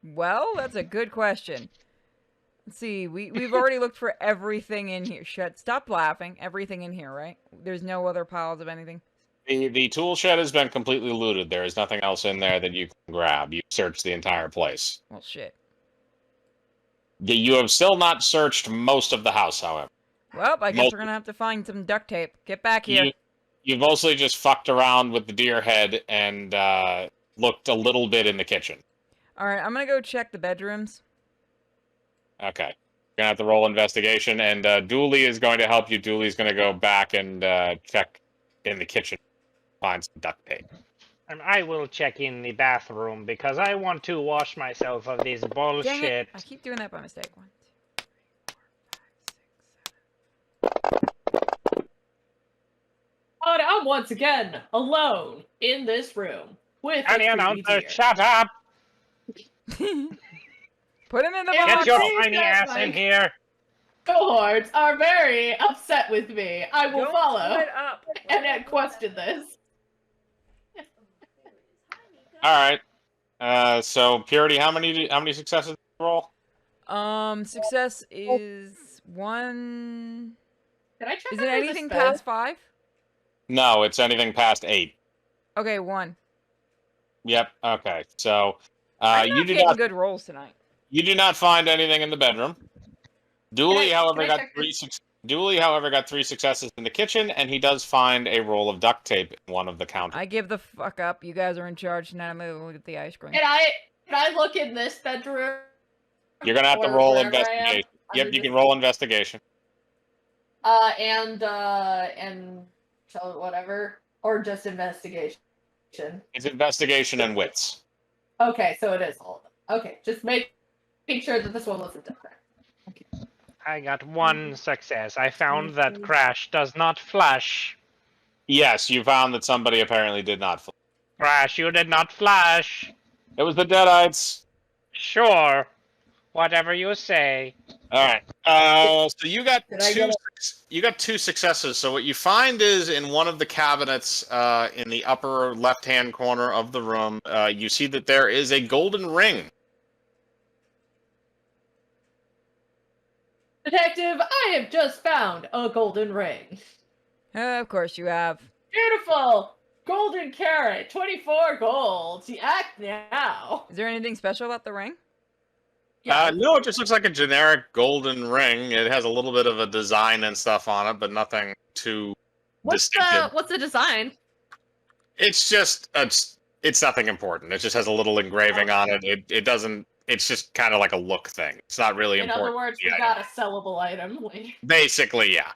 Well, that's a good question. Let's see. We've already looked for everything in here. Stop laughing. Everything in here, right? There's no other piles of anything. The tool shed has been completely looted. There is nothing else in there that you can grab. You searched the entire place. Well, shit. You have still not searched most of the house, however. Well, I guess we're gonna have to find some duct tape. Get back here. You mostly just fucked around with the deer head and looked a little bit in the kitchen. All right, I'm gonna go check the bedrooms. Okay. You're gonna have to roll investigation, and Dooley is going to help you. Dooley's going to go back and check in the kitchen, find some duct tape. And I will check in the bathroom because I want to wash myself of this bullshit. Dang it! I keep doing that by mistake. 1, 2, 3, 4, 5, 6, 7. And I'm once again alone in this room with And the a announcer, creepy deer. shut up! Put him in the Yeah, box. Get your please, tiny yes, ass in Mike. here! Cohorts are very upset with me. I will Don't follow split up. and then question this. All right. So Purity, how many successes did you roll? Success is 1. Did I check Is it under the anything spell? past 5? No, it's anything past 8. Okay, 1. Yep. Okay. So I'm you not do getting not good rolls tonight. you do not find anything in the bedroom. Dooley, Can I however, got check Dooley, however, got 3 successes in the kitchen, and he does find a roll of duct tape in one of the counters. I give the fuck up. You guys are in charge tonight. I'm gonna look at the ice cream. Can I look in this bedroom? You're gonna have to Or roll wherever I am? investigation. Yep, Under you can this- roll investigation. And so whatever, or just investigation. It's investigation and wits. Okay, so it is all of them. Okay, just making sure that this one wasn't different. I got 1 success. I found that Crash does not flush. Yes, you found that somebody apparently did not flush. Crash, you did not flush. It was the Deadites. Sure. Whatever you say. All right. So you got Did I get you got 2 successes. So what you find is in one of the cabinets in the upper left-hand corner of the room, you see that there is a golden ring. Detective, I have just found a golden ring. Of course you have. Beautiful! Golden carrot, 24 gold. Act now. Is there anything special about the ring? No, it just looks like a generic golden ring. It has a little bit of a design and stuff on it, but nothing too distinctive. What's the design? It's just it's nothing important. It just has a little engraving on it. It doesn't. It's just kind of like a look thing. It's not really In important. other words, to we the got item. a sellable item. Basically, yeah.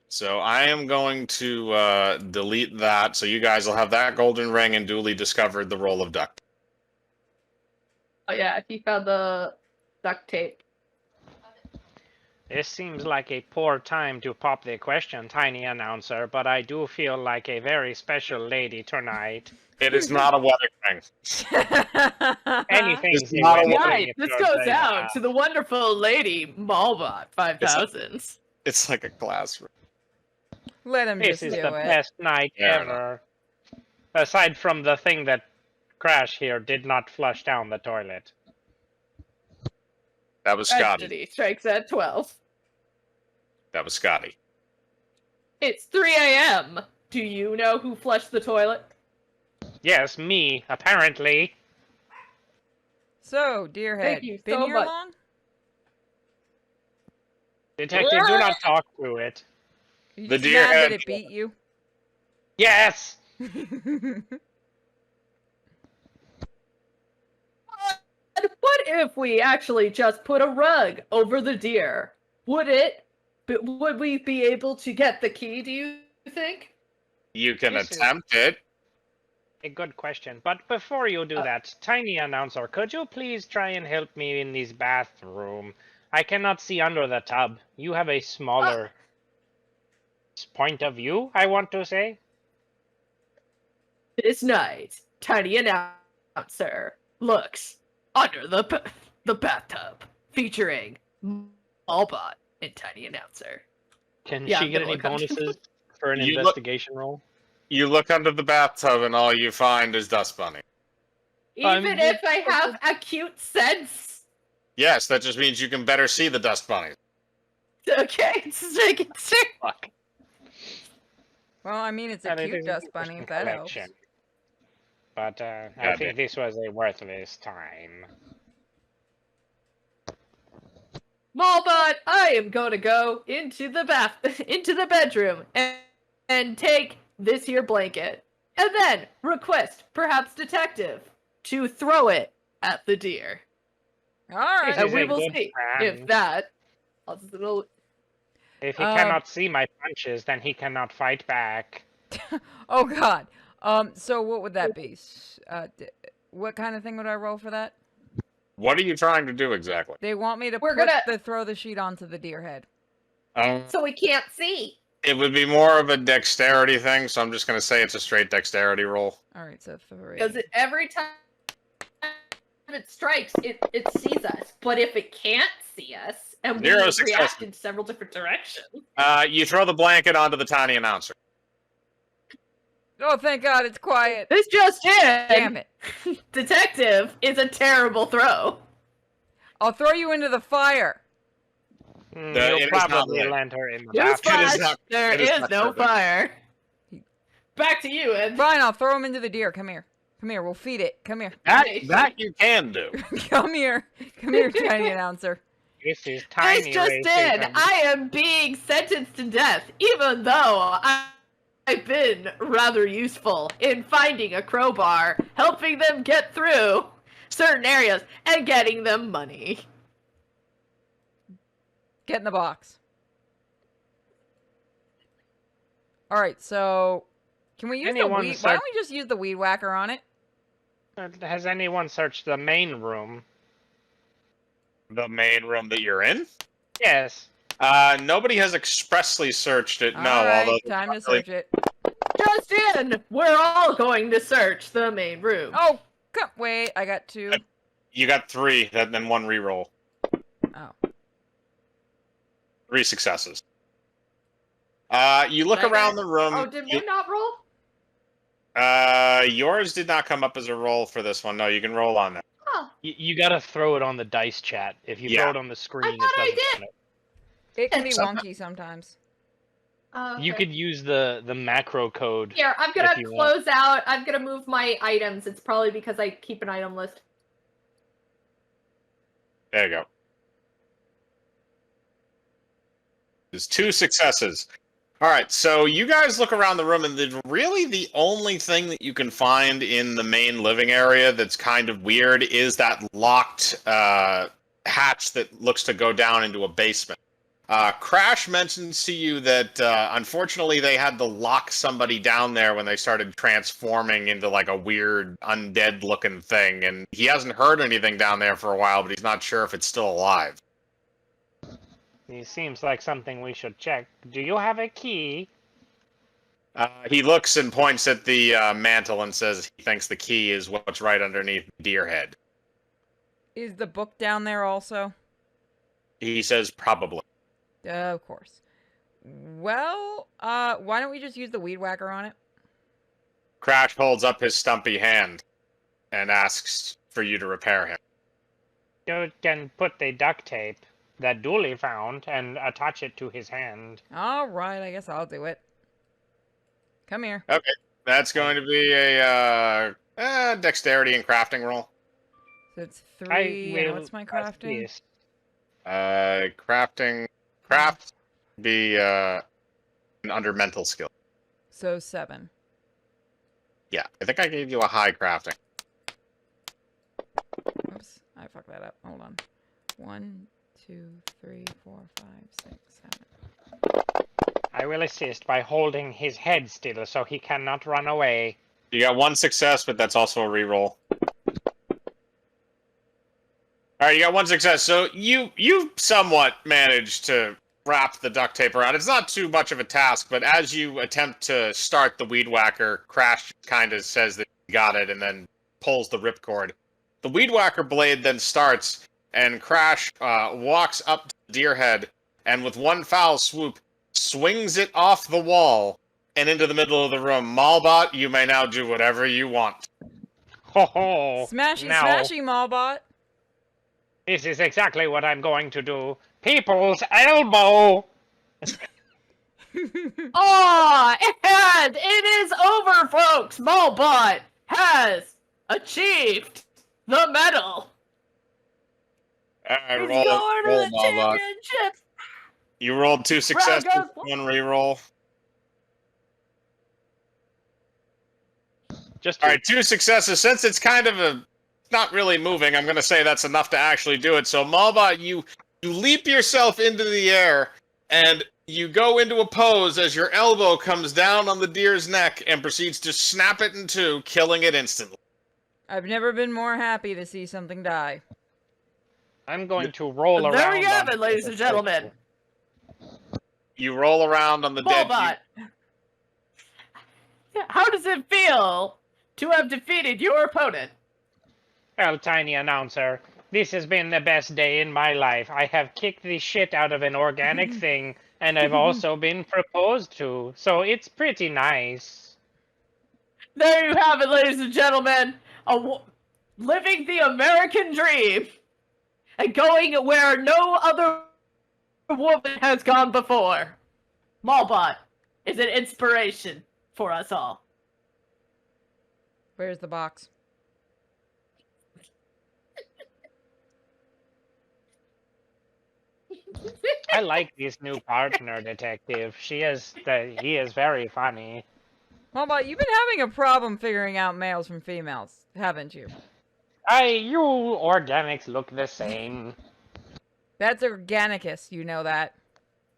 So I am going to delete that. So you guys will have that golden ring and duly discovered the roll of duct. Oh yeah, if you found the duct tape. This seems like a poor time to pop the question, tiny announcer, but I do feel like a very special lady tonight. It is not a wedding ring. Anything's It's not a wedding wedding. ring Right, if this you're goes saying out that. to the wonderful lady Malbot 5000. It's like a glass ring. Let him This just is do the it. best night Fair ever. Aside from the thing that Crash here did not flush down the toilet. That was Scotty. Tragedy strikes at 12. That was Scotty. It's 3 a.m. Do you know who flushed the toilet? Yes, me, apparently. So, Deerhead, Thank you been so here much. long? Detective, do not talk to it. You The just mad that Deerhead- it beat you? Yes! What if we actually just put a rug over the deer? Would we be able to get the key, do you think? You can This is- attempt it. A good question. But before you do Uh, that, Tiny Announcer, could you please try and help me in this bathroom? I cannot see under the tub. You have a smaller point of view, I want to say. This night, Tiny Announcer looks under the bathtub, featuring Allbot and Tiny Announcer. Can Yeah, she I'm get gonna any look under the- bonuses for an You look- investigation roll? You look under the bathtub and all you find is Dust Bunny. Even if I have acute sense. Yes, that just means you can better see the Dust Bunnies. Okay, it's Fuck. Well, I mean, it's a And it cute is dust an bunny, if interesting that helps. collection. But I God think this was a worthless time. Malbot, I am going to go into the bedroom and take this here blanket, and then request, perhaps Detective, to throw it at the deer. All right. This And is we a will good see plan. if that. If he Um, cannot see my punches, then he cannot fight back. Oh, God. So what would that be? What kind of thing would I roll for that? What are you trying to do exactly? They want me to We're gonna- throw the sheet onto the deer head. So we can't see. It would be more of a dexterity thing, so I'm just going to say it's a straight dexterity roll. All right, so 3. Because every time it strikes, it sees us. But if it can't see us, and we Zero success. react in several different directions. You throw the blanket onto the tiny announcer. Oh, thank God, it's quiet. This just in! Damn it. Detective is a terrible throw. I'll throw you into the fire. Mm, The- it You'll is not probably lit. land her in the Newsflash, bathroom. there it is is not no perfect. fire. Back to you, Ed. Fine, I'll throw him into the deer. Come here. Come here, we'll feed it. Come here. That you can do. Come here. Come here, tiny announcer. This is tiny This just in, racism. I am being sentenced to death, even though I've been rather useful in finding a crowbar, helping them get through certain areas, and getting them money. Get in the box. All right, so can we use Anyone the weed? Why start- don't we just use the weed whacker on it? Has anyone searched the main room? The main room that you're in? Yes. Nobody has expressly searched it, no. All right, Although time to search it. Just in, we're all going to search the main room. Oh, come wait, I got 2. you got 3, then 1 reroll. Oh, 3 successes. You look Did I around get- the room. Oh, did we not roll? Yours did not come up as a roll for this one. No, you can roll on that. Oh, You gotta throw it on the dice chat. If you Yeah. throw it on the screen, thought it I doesn't did. count it. it can be Some- wonky sometimes. You okay. could use the macro code. Here, I'm gonna if you want. close out. I'm gonna move my items. It's probably because I keep an item list. There you go. There's 2 successes. All right, so you guys look around the room, and really the only thing that you can find in the main living area that's kind of weird is that locked hatch that looks to go down into a basement. Crash mentions to you that unfortunately they had to lock somebody down there when they started transforming into like a weird undead-looking thing, and he hasn't heard anything down there for a while, but he's not sure if it's still alive. It seems like something we should check. Do you have a key? He looks and points at the mantle and says he thinks the key is what's right underneath deer head. Is the book down there also? He says probably. Of course. Well, why don't we just use the weed whacker on it? Crash holds up his stumpy hand and asks for you to repair him. You can put the duct tape. that Dooley found and attach it to his hand. All right, I guess I'll do it. Come here. Okay, that's going to be a dexterity and crafting roll. So it's I 3. will And what's my ask crafting? this. Craft be under mental skill. So 7. Yeah, I think I gave you a high crafting. Oops, I fucked that up. Hold on. 1, 2, 3, 4, 5, 6, 7. I will assist by holding his head still so he cannot run away. You got 1 success, but that's also a reroll. All right, you got 1 success. So you somewhat managed to wrap the duct tape around. It's not too much of a task, but as you attempt to start the weed whacker, Crash kind of says that you got it and then pulls the ripcord. The weed whacker blade then starts, and Crash walks up to the deer head and with one foul swoop swings it off the wall and into the middle of the room. Malbot, you may now do whatever you want. Ho ho! Smashy, now, smashy, Malbot. This is exactly what I'm going to do. People's elbow! Oh, and it is over, folks! Malbot has achieved the medal! Alright, He's roll, going to roll the Malbot. championship! You rolled 2 successes, Broncos. 1 reroll. Just All right, 2 successes. Since it's kind of not really moving, I'm going to say that's enough to actually do it. So, Malbot, you leap yourself into the air, and you go into a pose as your elbow comes down on the deer's neck and proceeds to snap it in 2, killing it instantly. I've never been more happy to see something die. I'm going to roll around. There you have on it, ladies and gentlemen. You roll around on the dead Malbot, how does it feel to have defeated your opponent? Well, tiny announcer, this has been the best day in my life. I have kicked the shit out of an organic thing, and I've also been proposed to, so it's pretty nice. There you have it, ladies and gentlemen. Living the American dream and going where no other woman has gone before. Malbot is an inspiration for us all. Where's the box? I like this new partner detective. He is very funny. Malbot, you've been having a problem figuring out males from females, haven't you? You organics look the same. That's Organicus, you know that.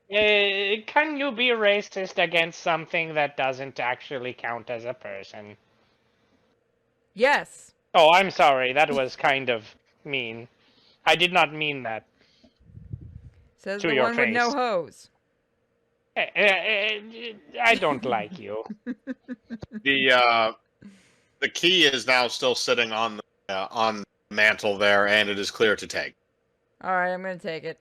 Can you be racist against something that doesn't actually count as a person? Yes. Oh, I'm sorry. That was kind of mean. I did not mean that. Says To the your one with no face. hose. I don't like you. The key is now still sitting on the mantle there, and it is clear to take. Alright, I'm gonna take it.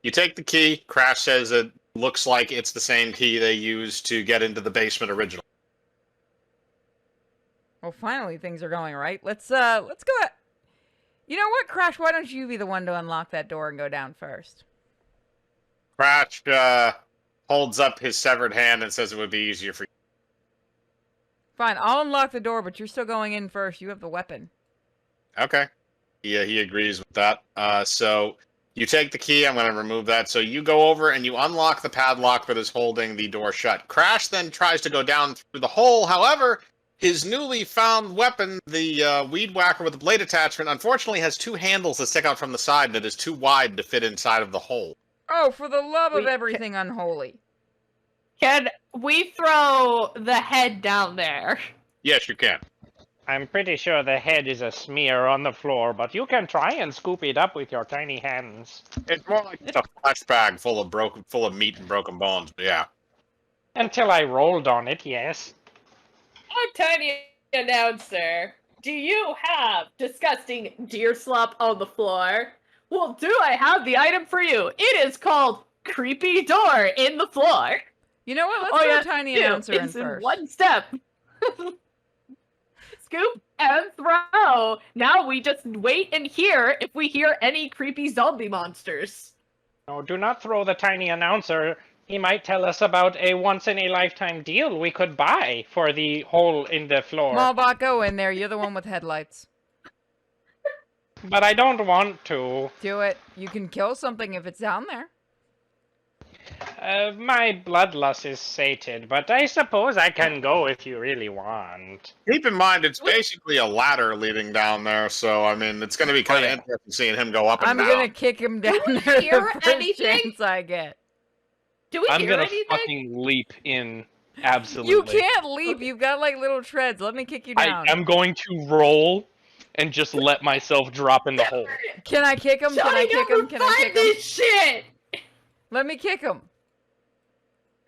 You take the key. Crash says it looks like it's the same key they used to get into the basement originally. Well, finally things are going right. Let's go. You know what, Crash? Why don't you be the one to unlock that door and go down first? Crash holds up his severed hand and says it would be easier for you. Fine, I'll unlock the door, but you're still going in first. You have the weapon. Okay. Yeah, he agrees with that. So you take the key. I'm going to remove that. So you go over and you unlock the padlock that is holding the door shut. Crash then tries to go down through the hole. However, his newly found weapon, the weed whacker with the blade attachment, unfortunately has 2 handles that stick out from the side that is too wide to fit inside of the hole. Oh, for the love of We- everything unholy. Can we throw the head down there? Yes, you can. I'm pretty sure the head is a smear on the floor, but you can try and scoop it up with your tiny hands. It's more like it's a flesh bag full of meat and broken bones. But yeah. Until I rolled on it, yes. Our tiny announcer, do you have disgusting deer slop on the floor? Well, do I have the item for you? It is called Creepy Door in the Floor. You know what? Let's throw Tiny do Announcer in is first. one step. Scoop and throw. So now we just wait and hear if we hear any creepy zombie monsters. No, do not throw the tiny announcer. He might tell us about a once-in-a-lifetime deal we could buy for the hole in the floor. Malbot, go in there. You're the one with headlights. But I don't want to. Do it. You can kill something if it's down there. My bloodlust is sated, but I suppose I can go if you really want. Keep in mind, it's basically a ladder leading down there, so I mean, it's going to be kind of interesting seeing him go up and I'm down. gonna kick him down we there hear the first anything? chance I get. Do we I'm hear gonna anything? fucking leap in. Absolutely. You can't leap. You've got like little treads. Let me kick you down. I'm going to roll and just let myself drop in the hole. Can I kick him? Can I kick him? Can I kick him? this shit? Let me kick him.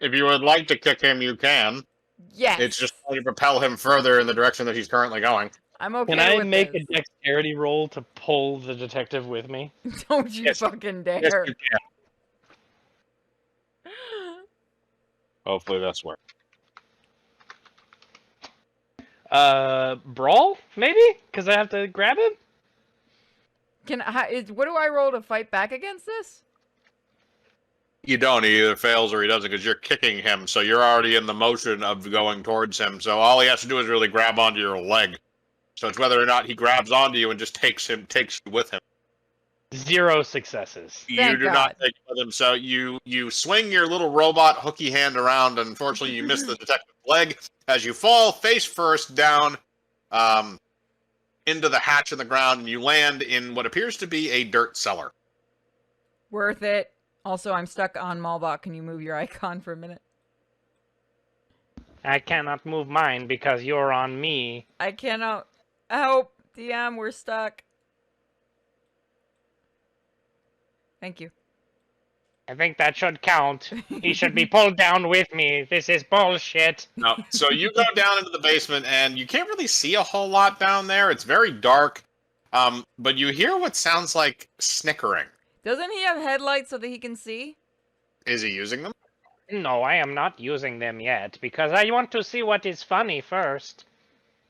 If you would like to kick him, you can. Yes. It's just going to propel him further in the direction that he's currently going. I'm okay Can I with make this. a dexterity roll to pull the detective with me? Don't you Yes. fucking dare. Yes, you can. Hopefully that's where. Brawl? Maybe? Because I have to grab him? What do I roll to fight back against this? You don't. He either fails or he doesn't because you're kicking him, so you're already in the motion of going towards him. So all he has to do is really grab onto your leg. So it's whether or not he grabs onto you and just takes you with him. 0 successes. You Thank do God. not take it with him. So you swing your little robot hooky hand around, and unfortunately you miss the detective's leg as you fall face first down into the hatch in the ground, and you land in what appears to be a dirt cellar. Worth it. Also, I'm stuck on Malbot. Can you move your icon for a minute? I cannot move mine because you're on me. I cannot. Help! DM, we're stuck. Thank you. I think that should count. He should be pulled down with me. This is bullshit. No. So you go down into the basement, and you can't really see a whole lot down there. It's very dark, but you hear what sounds like snickering. Doesn't he have headlights so that he can see? Is he using them? No, I am not using them yet, because I want to see what is funny first.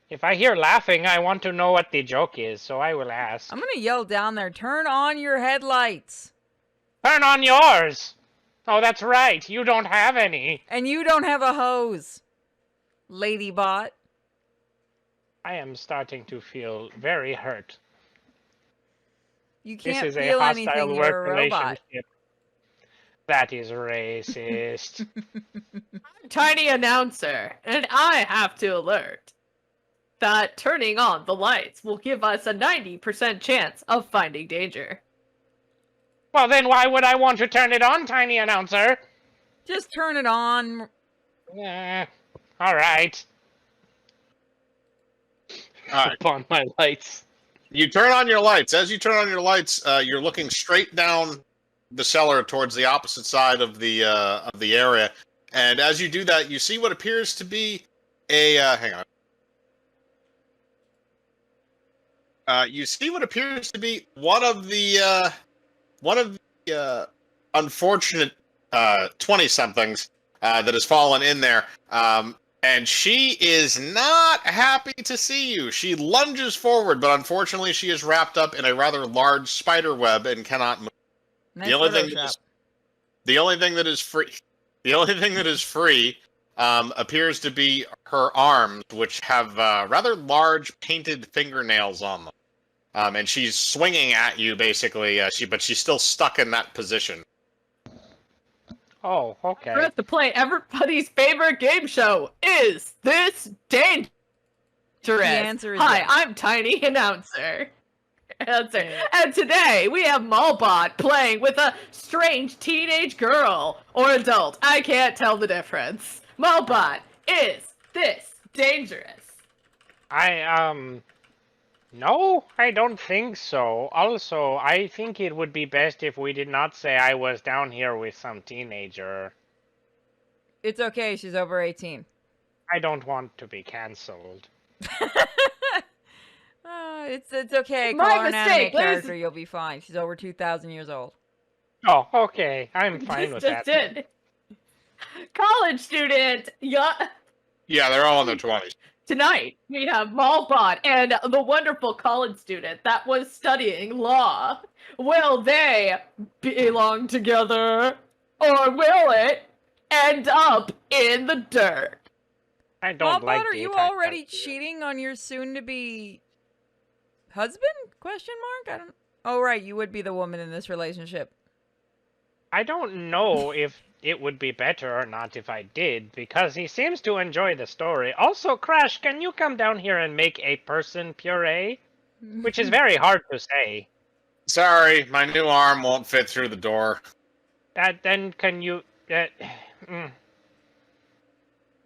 If I hear laughing, I want to know what the joke is, so I will ask. I'm gonna yell down there, turn on your headlights! Turn on yours! Oh, that's right, you don't have any. And you don't have a hose, Ladybot. I am starting to feel very hurt. You This can't is a feel hostile anything, work you're a robot. relationship. That is racist. Tiny announcer, and I have to alert that turning on the lights will give us a 90% chance of finding danger. Well, then why would I want to turn it on, tiny announcer? Just turn it on. All right. All right. Upon my lights. You turn on your lights. As you turn on your lights, you're looking straight down the cellar towards the opposite side of the area. And as you do that, you see what appears to be a hang on. You see what appears to be one of the unfortunate 20-somethings that has fallen in there. And she is not happy to see you. She lunges forward, but unfortunately she is wrapped up in a rather large spider web and cannot move. Nice The only thing that is free appears to be her arms, which have rather large painted fingernails on them. And she's swinging at you, basically. But she's still stuck in that position. Oh, okay. We're about to play everybody's favorite game show. Is this dangerous? The answer is Hi, yes. I'm Tiny Announcer. And today we have Malbot playing with a strange teenage girl or adult. I can't tell the difference. Malbot, is this dangerous? No, I don't think so. Also, I think it would be best if we did not say I was down here with some teenager. It's okay, she's over 18. I don't want to be cancelled. It's okay. My Call her an anime mistake, ladies- character, you'll be fine. She's over 2,000 years old. Oh, okay. I'm fine with that. Did. College student, yeah. Yeah, they're all in their 20s. Tonight, we have Malbot and the wonderful college student that was studying law. Will they belong together? Or will it end up in the dirt? I don't Malbot, like are the you attack already on you. cheating on your soon-to-be husband? Question mark? I don't. Oh, right, you would be the woman in this relationship. I don't know if it would be better or not if I did, because he seems to enjoy the story. Also, Crash, can you come down here and make a person puree? Which is very hard to say. Sorry, my new arm won't fit through the door. Then can you...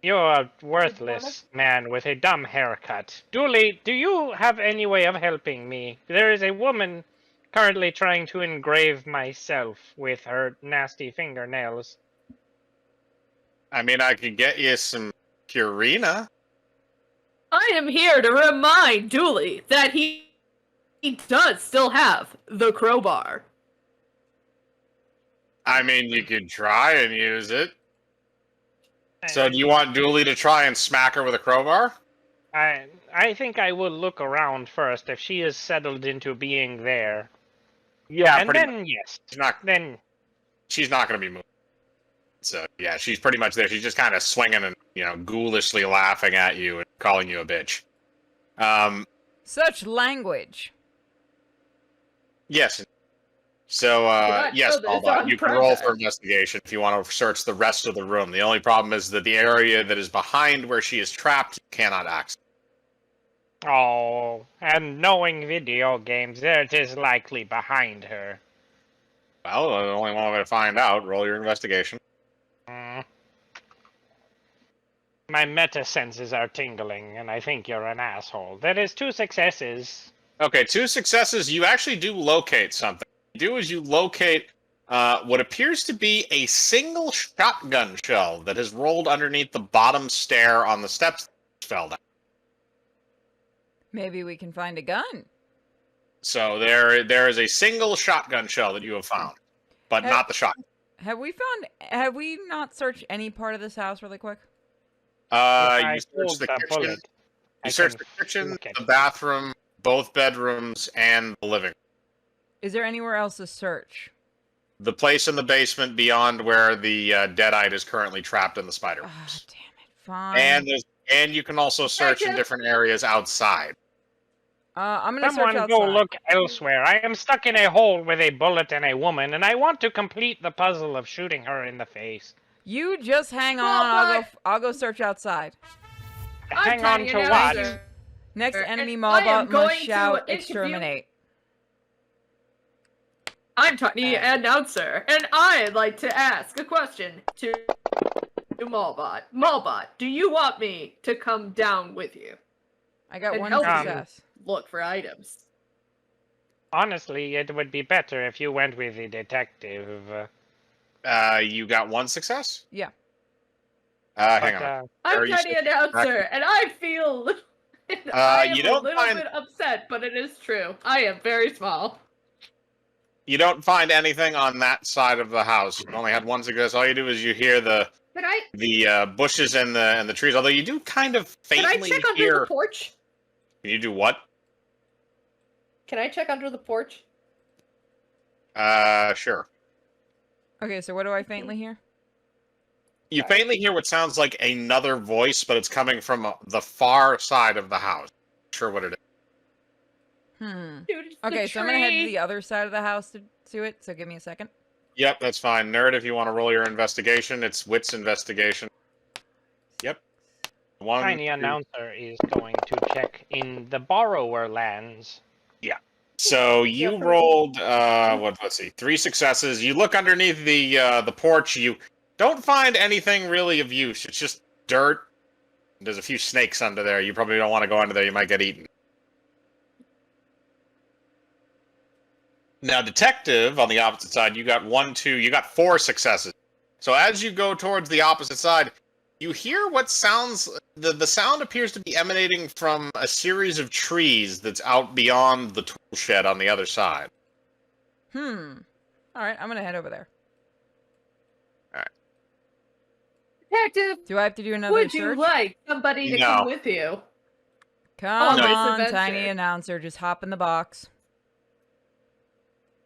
You're a worthless man with a dumb haircut. Dooley, do you have any way of helping me? There is a woman currently trying to engrave myself with her nasty fingernails. I mean, I could get you some Purina. I am here to remind Dooley that he does still have the crowbar. I mean, you could try and use it. So do you want Dooley to try and smack her with a crowbar? I think I will look around first if she is settled into being there. Yeah, And pretty then, much. yes. She's not going to be moved. So, yeah, she's pretty much there. She's just kind of swinging and, ghoulishly laughing at you and calling you a bitch. Such language. Yes. So, yes, Albot, you can roll for investigation if you want to search the rest of the room. The only problem is that the area that is behind where she is trapped, you cannot access. Oh, and knowing video games, it is likely behind her. Well, the only one way to find out, roll your investigation. My meta senses are tingling, and I think you're an asshole. That is 2 successes. Okay, 2 successes. You actually do locate something. What you do is you locate what appears to be a single shotgun shell that has rolled underneath the bottom stair on the steps that fell down. Maybe we can find a gun. So there is a single shotgun shell that you have found, but not the shotgun. Have we not searched any part of this house really quick? You search the kitchen. You search the kitchen, the bathroom, both bedrooms, and the living room. Is there anywhere else to search? The place in the basement beyond where the Deadite is currently trapped in the spider webs. Oh, damn it! Fine. And you can also search in different areas outside. I'm gonna search outside. Someone go look elsewhere. I am stuck in a hole with a bullet and a woman, and I want to complete the puzzle of shooting her in the face. You just hang on. I'll go search outside. Hang on to what? Next enemy Malbot must shout exterminate. I'm Tiny Announcer, and I'd like to ask a question to Malbot. Malbot, do you want me to come down with you? I got And one help you success. look for items. Honestly, it would be better if you went with the detective. You got 1 success? Yeah. Hang on. I'm Tiny Announcer, and I feel I am you a don't little find- bit upset, but it is true. I am very small. You don't find anything on that side of the house. You only had 1 success. All you do is you hear the bushes and the trees. Although you do kind of faintly Can I check hear. under the porch? Can you do what? Can I check under the porch? Sure. Okay, so what do I faintly hear? You faintly hear what sounds like another voice, but it's coming from the far side of the house. Not sure what it is. Dude, it's Okay, the so I'm gonna head to tree. the other side of the house to do it. So give me a second. Yep, that's fine. Nerd, if you want to roll your investigation, it's Wits investigation. Yep. 1, Tiny 2. Announcer is going to check in the borrower lands. So you rolled let's see, 3 successes. You look underneath the porch. You don't find anything really of use. It's just dirt. There's a few snakes under there. You probably don't want to go under there. You might get eaten. Now, detective on the opposite side, you got 1, 2. You got 4 successes. So as you go towards the opposite side, you hear what sounds. The sound appears to be emanating from a series of trees that's out beyond the tool shed on the other side. All right, I'm gonna head over there. Detective, Do I have to do another would search? you like somebody to No. come with you? Come Always on, adventure. tiny announcer, just hop in the box.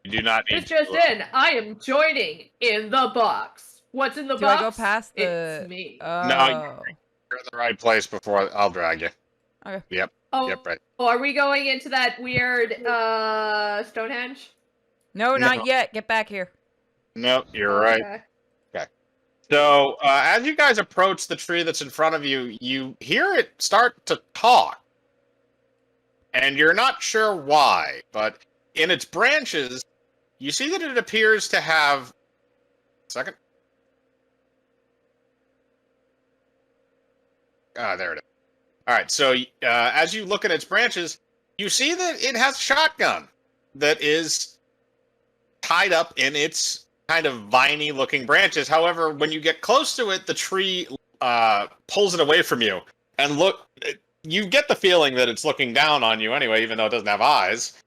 You do not need This just in, I am joining in the box. What's in the Do I box? go past the? It's me. Oh. You're in the right place before I'll drag you. Okay. Yep. Oh, Yep. Right. oh, are we going into that weird Stonehenge? No, No. not yet. Get back here. Nope. You're right. Okay. So as you guys approach the tree that's in front of you, you hear it start to talk, and you're not sure why. But in its branches, you see that it appears to have. Second. Ah, there it is. All right. So as you look at its branches, you see that it has a shotgun that is tied up in its kind of viney-looking branches. However, when you get close to it, the tree pulls it away from you. And you get the feeling that it's looking down on you anyway, even though it doesn't have eyes.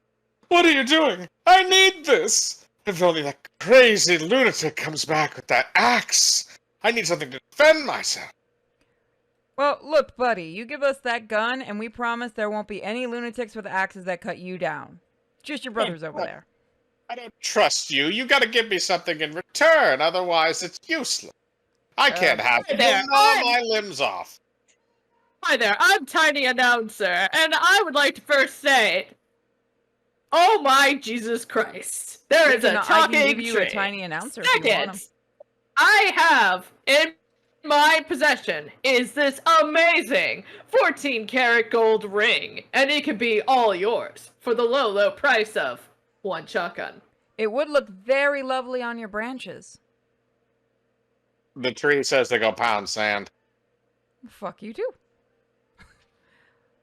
What are you doing? I need this! If only that crazy lunatic comes back with that axe! I need something to defend myself. Well, look, buddy, you give us that gun, and we promise there won't be any lunatics with axes that cut you down. Just your brothers over there. I don't trust you. You gotta give me something in return, otherwise it's useless. I can't have Hey you there, gnaw my limbs off. Hi there, I'm Tiny Announcer, and I would like to first say, oh my Jesus Christ, there is a I talking can give you tree. a tiny announcer if you want 'em. Second, I have in my possession is this amazing 14-karat gold ring, and it could be all yours for the low, low price of one shotgun. It would look very lovely on your branches. The tree says to go pound sand. Fuck you too.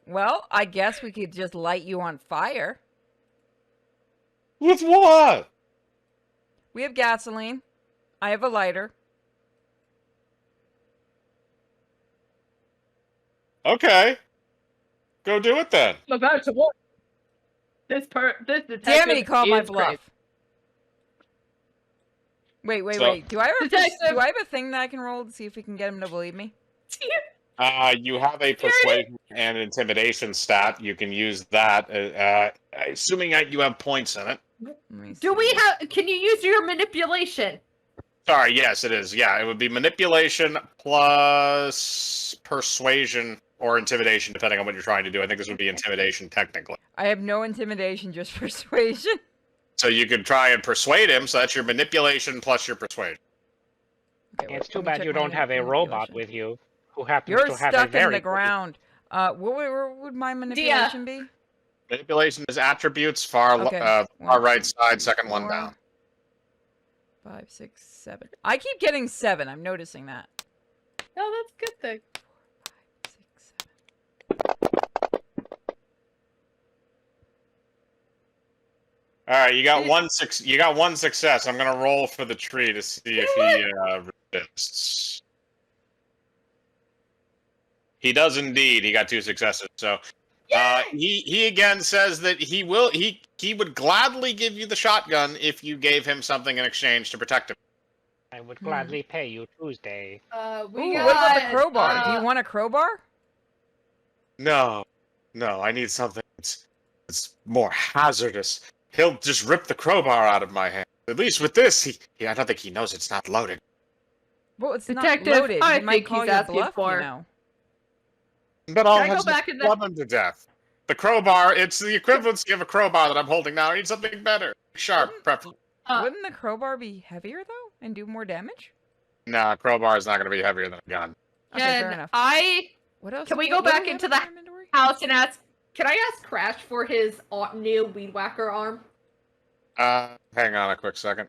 Well, I guess we could just light you on fire. With what? We have gasoline. I have a lighter. Okay. Go do it then. I'm about to warn this detective. Damn it, he called my is bluff. crazy. Wait. Do I have Detective. a thing that I can roll to see if we can get him to believe me? You have a persuasion and intimidation stat. You can use that, assuming that you have points in it. Let me Do see. we have? Can you use your manipulation? Sorry, yes, it is. Yeah, it would be manipulation plus persuasion or intimidation, depending on what you're trying to do. I think this would be intimidation, technically. I have no intimidation, just persuasion. So you could try and persuade him, so that's your manipulation plus your persuasion. Okay, It's wait, too let me bad check you my don't have a robot manipulation. with you who happens You're to have a stuck in very the good- ground. What would my manipulation be? Manipulation is attributes, far Okay. far One, right two, side, second one 4, down. 5, 6, 7. I keep getting 7. I'm noticing that. No, that's a good thing. 5, 6, 7. All right, you got one success. I'm gonna roll for the tree to see if he resists. He does indeed. He got 2 successes. So he again says that he would gladly give you the shotgun if you gave him something in exchange to protect him. I would gladly pay you Tuesday. We Ooh, got, what about the crowbar? Do you want a crowbar? No, I need something that's more hazardous. He'll just rip the crowbar out of my hand. At least with this, I don't think he knows it's not loaded. Well, it's Detective, not loaded. I He might think call he's your asking bluff, for- you know. But I'll Can I go have back in the- club him to death. The crowbar, it's the equivalency of a crowbar that I'm holding now. I need something better. Sharp, preferably. Wouldn't the crowbar be heavier, though, and do more damage? Nah, crowbar is not going to be heavier than a gun. Okay, fair Can enough. What What else? can we do go what do back we have into in the our inventory? house and ask? Can I ask Crash for his new weed whacker arm? Hang on a quick second.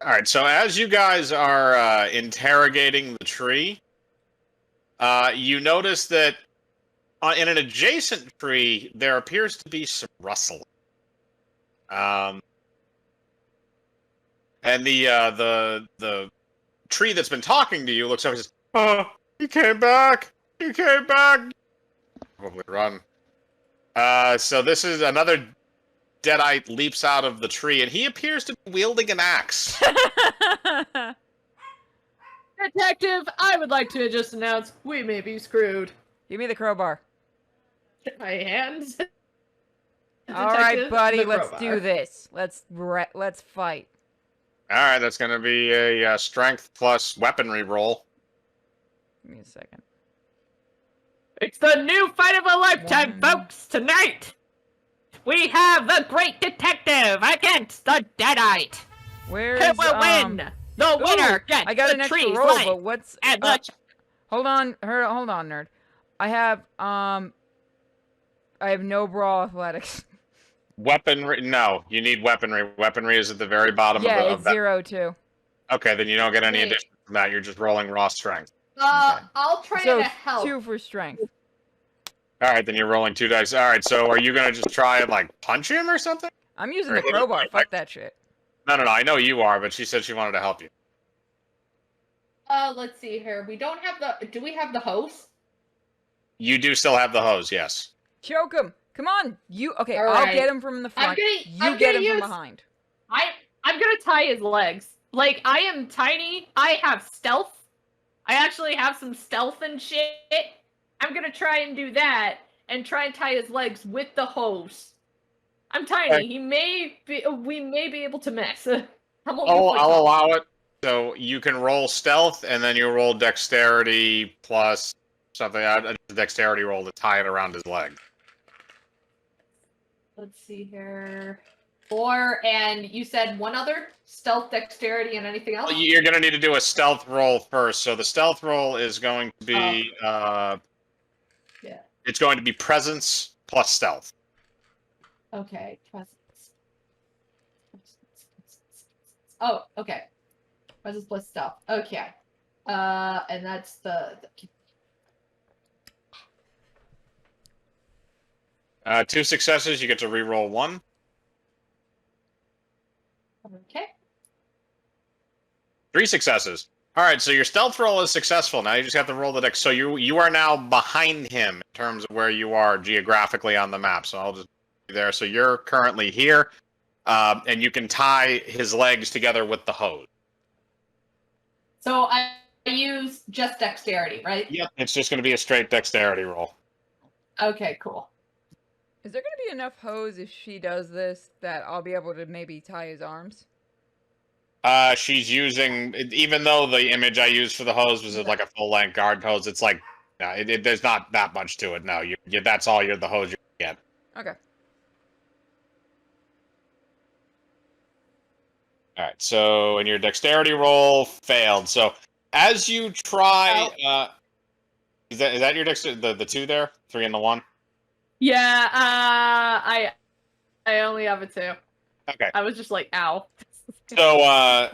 All right, so as you guys are interrogating the tree, you notice that in an adjacent tree there appears to be some rustling. And the tree that's been talking to you looks up and says, "Oh, he came back! He came back!" Probably run. So this is another Deadite leaps out of the tree, and he appears to be wielding an axe. Detective, I would like to just announce we may be screwed. Give me the crowbar. My hands. All right, Detective, buddy, the let's crowbar. do this. Let's fight. All right, that's going to be a strength plus weaponry roll. Give me a second. It's the new fight of a lifetime, One. folks! Tonight, we have the great detective against the deadite. Where's Who will win? The winner gets I got the an extra tree's roll, life but what's and the hold on, nerd. I have no brawl athletics. Weaponry? No, you need weaponry. Weaponry is at the very bottom Yeah, of it's that. 0 too. Okay, then you don't get any Wait. addition from that. You're just rolling raw strength. Okay. I'll try So to help. 2 for strength. All right, then you're rolling 2 dice. All right, so are you going to just try and, like, punch him or something? I'm using the crowbar. Fuck that shit. No, I know you are, but she said she wanted to help you. Let's see here. We don't have the. Do we have the hose? You do still have the hose, yes. Choke him. Come on. You okay? All I'll right. get him from the front. I'm You get gonna him from use- behind. I'm gonna tie his legs. Like, I am tiny. I have stealth. I actually have some stealth and shit. I'm gonna try and do that and try and tie his legs with the hose. I'm tiny. Okay. We may be able to miss. I'm only I'll 4 tall. allow it. So you can roll stealth, and then you roll dexterity plus something. A dexterity roll to tie it around his leg. Let's see here. 4, and you said one other? Stealth, dexterity, and anything else? You're going to need to do a stealth roll first. So the stealth roll is going to be Yeah. it's going to be presence plus stealth. Okay. Presence. Oh, okay. Presence plus stealth. Okay. And that's the 2 successes, you get to re-roll 1. okay. 3 successes. All right, so your stealth roll is successful. Now you just have to roll the dex. So you are now behind him in terms of where you are geographically on the map. So I'll just be there. So you're currently here, and you can tie his legs together with the hose. So I use just dexterity, right? Yep. It's just going to be a straight dexterity roll. Okay, cool. Is there gonna be enough hose if she does this that I'll be able to maybe tie his arms? She's using, even though the image I used for the hose was like a full-length guard hose, it's like, no, there's not that much to it. No, that's all the hose you get. Okay. All right, so and your dexterity roll failed. So as you try, is that your dexterity? The 2 there, 3 and the 1. Yeah, I only have a 2. Okay. I was just like, ow. So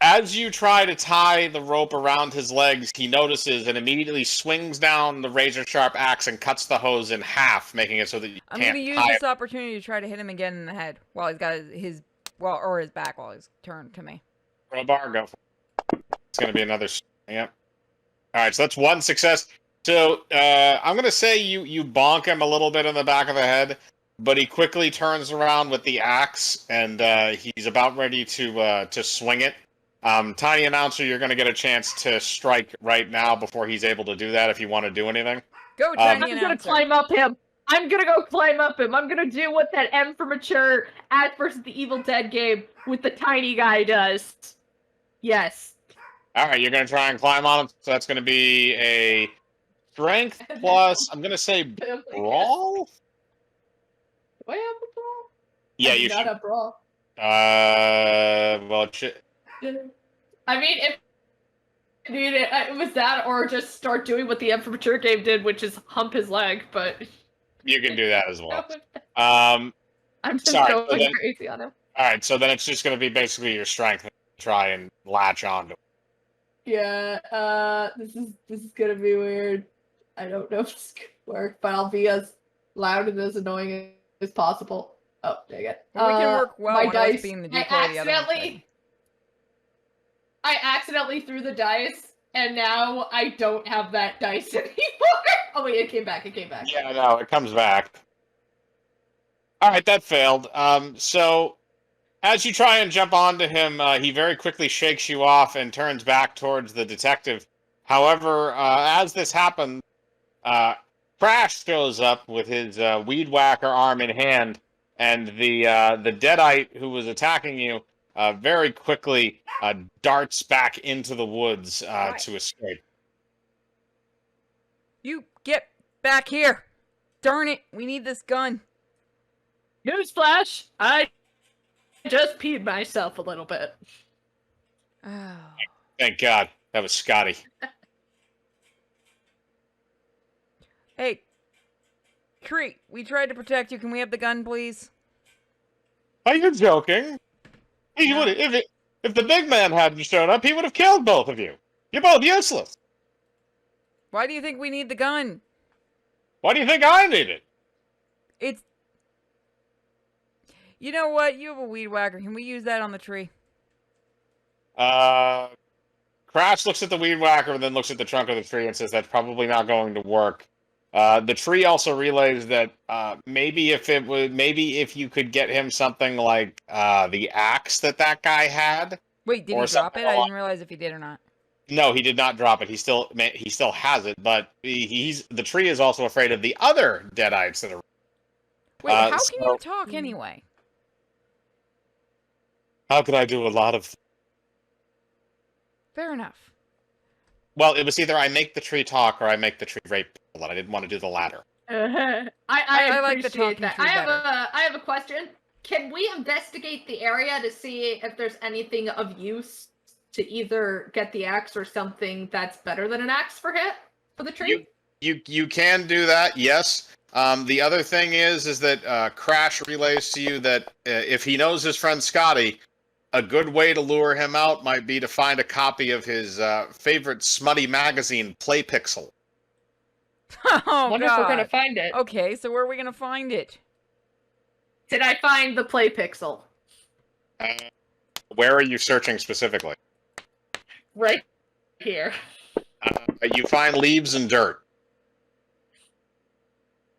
as you try to tie the rope around his legs, he notices and immediately swings down the razor-sharp axe and cuts the hose in half, making it so that you I'm can't gonna use tie this opportunity to try to hit him again in the head while he's got his back while he's turned to me. crowbar. Go for it. It's going to be another. Yep. All right, so that's 1 success. So I'm going to say you bonk him a little bit in the back of the head, but he quickly turns around with the axe, and he's about ready to swing it. Tiny announcer, you're going to get a chance to strike right now before he's able to do that if you want to do anything. Go, tiny I'm gonna announcer. climb up him. I'm gonna go climb up him. I'm gonna do what that M for mature Act versus the Evil Dead game with the tiny guy does. Yes. All right, you're going to try and climb on him. So that's going to be a strength plus, I'm going to say brawl? Do I have a brawl? Yeah, I do you not should. have brawl. Well, it should. I mean, if dude, it was that, or just start doing what the M for mature game did, which is hump his leg. But You can do that as well. I'm just Sorry, so going then- crazy on him. All right, so then it's just going to be basically your strength to try and latch onto it. Yeah, this is gonna be weird. I don't know if it's gonna work, but I'll be as loud and as annoying as possible. Oh, dang it. Well, we can work well my on us dice. being the I decoy the other one's fighting. accidentally threw the dice, and now I don't have that dice anymore. Oh wait, it came back. Yeah, no, it comes back. All right, that failed. So As you try and jump onto him, he very quickly shakes you off and turns back towards the detective. However, as this happens, Crash shows up with his weed whacker arm in hand, and the deadite who was attacking you very quickly darts back into the woods to escape. You get back here! Darn it, we need this gun. Newsflash, I just peed myself a little bit. Oh. Thank God. That was Scotty. Hey, Tree, we tried to protect you. Can we have the gun, please? Are you joking? He No. would if the big man hadn't shown up, he would have killed both of you. You're both useless. Why do you think we need the gun? Why do you think I need it? It's... You know what? You have a weed whacker. Can we use that on the tree? Crash looks at the weed whacker and then looks at the trunk of the tree and says that's probably not going to work. The tree also relays that maybe if you could get him something like the axe that guy had. Wait, did Or he drop something it? I along- didn't realize if he did or not. No, he did not drop it. He still has it, but the tree is also afraid of the other deadites that are. Wait, how can so- you talk anyway? How could I do a lot of? Fair enough. Well, it was either I make the tree talk or I make the tree rape people, and I didn't want to do the latter. I I like the appreciate talking that. tree better. I have a question. Can we investigate the area to see if there's anything of use to either get the axe or something that's better than an axe for the tree? You can do that, yes. The other thing is that Crash relays to you that if he knows his friend Scotty, a good way to lure him out might be to find a copy of his favorite smutty magazine, Playpixel. Oh, Wonder if we're gonna God. find it. Okay, so where are we gonna find it? Did I find the play pixel? Where are you searching specifically? Right here. You find leaves and dirt.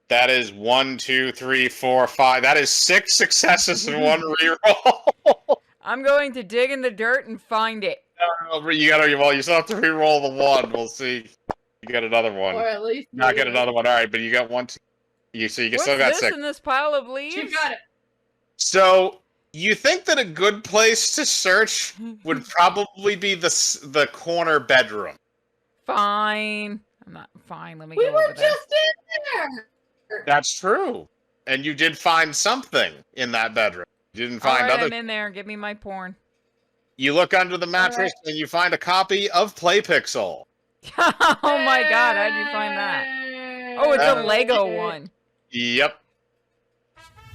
That is 1, 2, 3, 4, 5. That is 6 successes and 1 reroll. I'm going to dig in the dirt and find it. You still have to reroll the 1. We'll see. You get another one. Or at least Not get another one. All right, but you got 1. You still got What's 6. this in this pile of leaves? You got it. So you think that a good place to search would probably be the corner bedroom. Fine. I'm not fine. Let me We go were over there. just in there. That's true. And you did find something in that bedroom. You didn't All find right, other. I'm in there. Give me my porn. You look under the mattress and you find a copy of Playpixel. Oh my God! How'd you find that? Oh, it's a Lego one. Yep.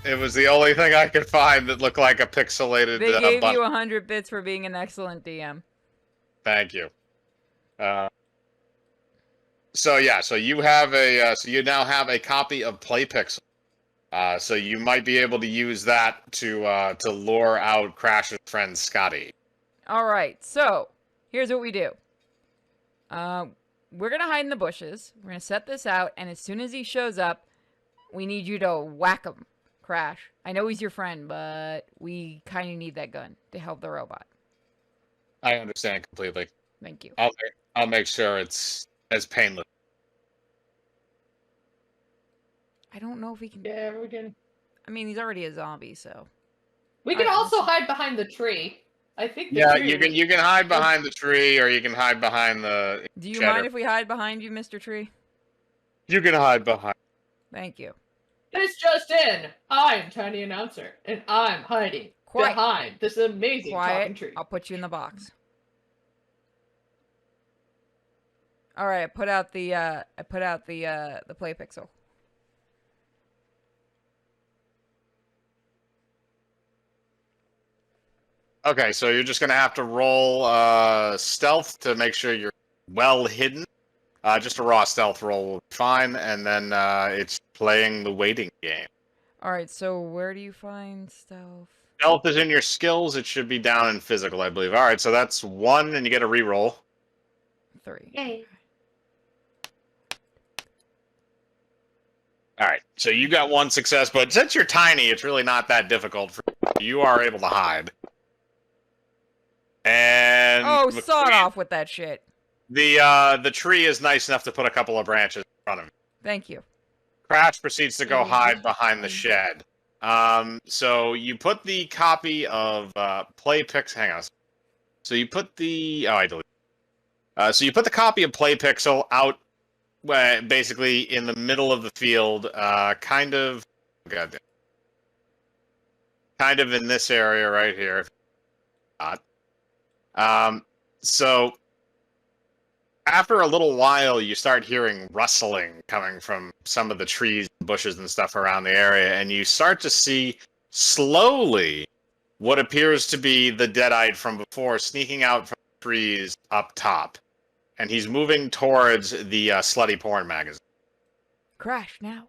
It was the only thing I could find that looked like a pixelated They gave button. you 100 bits for being an excellent DM. Thank you. So you have so you now have a copy of Playpixel. So you might be able to use that to lure out Crash's friend Scotty. All right, so here's what we do. We're gonna hide in the bushes. We're gonna set this out, and as soon as he shows up, we need you to whack him, Crash. I know he's your friend, but we kind of need that gun to help the robot. I understand completely. Thank you. I'll make sure it's as painless. I don't know if he can. Yeah, we can. I mean, he's already a zombie, so. We can Alright, also let's- hide behind the tree. I think. The Yeah, tree you can hide behind the tree, or you can hide behind the. Do you cheddar. mind if we hide behind you, Mr. Tree? You can hide behind. Thank you. This just in. I'm Tiny Announcer, and I'm hiding Quiet. behind this amazing talking Quiet. tree. I'll put you in the box. All right, I put out the play pixel. Okay, so you're just gonna have to roll stealth to make sure you're well hidden. Just a raw stealth roll will be fine, and then it's playing the waiting game. All right, so where do you find stealth? Stealth is in your skills. It should be down in physical, I believe. All right, so that's 1, and you get a reroll. 3. Yay. All right, so you got one success, but since you're tiny, it's really not that difficult for you. You are able to hide. And Oh, sod off with that shit. the tree is nice enough to put a couple of branches in front of you. Thank you. Crash proceeds to go hide behind the shed. So you put the copy of Play Pixel. Hang on. So you put the I deleted. So you put the copy of Play Pixel out, basically in the middle of the field, kind of in this area right here. So after a little while, you start hearing rustling coming from some of the trees and bushes and stuff around the area, and you start to see slowly what appears to be the Deadite from before sneaking out from the trees up top. And he's moving towards the slutty porn magazine. Crash now.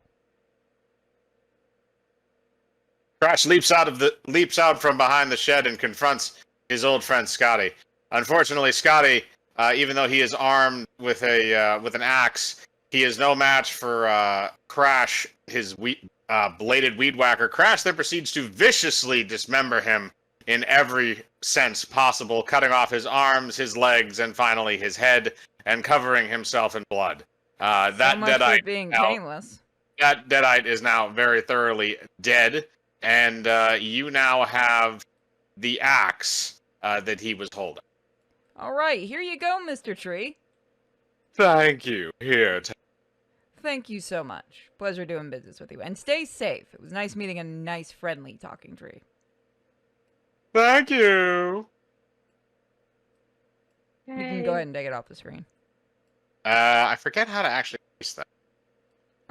Crash leaps out from behind the shed and confronts his old friend Scotty. Unfortunately, Scotty, even though he is armed with an axe, he is no match for Crash, his bladed weed whacker. Crash then proceeds to viciously dismember him in every sense possible, cutting off his arms, his legs, and finally his head, and covering himself in blood. That So much Deadite for being painless. That Deadite is now very thoroughly dead, and you now have the axe that he was holding. All right, here you go, Mr. Tree. Thank you. Here. Thank you so much. Pleasure doing business with you. And stay safe. It was nice meeting a nice, friendly talking tree. Thank you. You can go ahead and take it off the screen. I forget how to actually place that.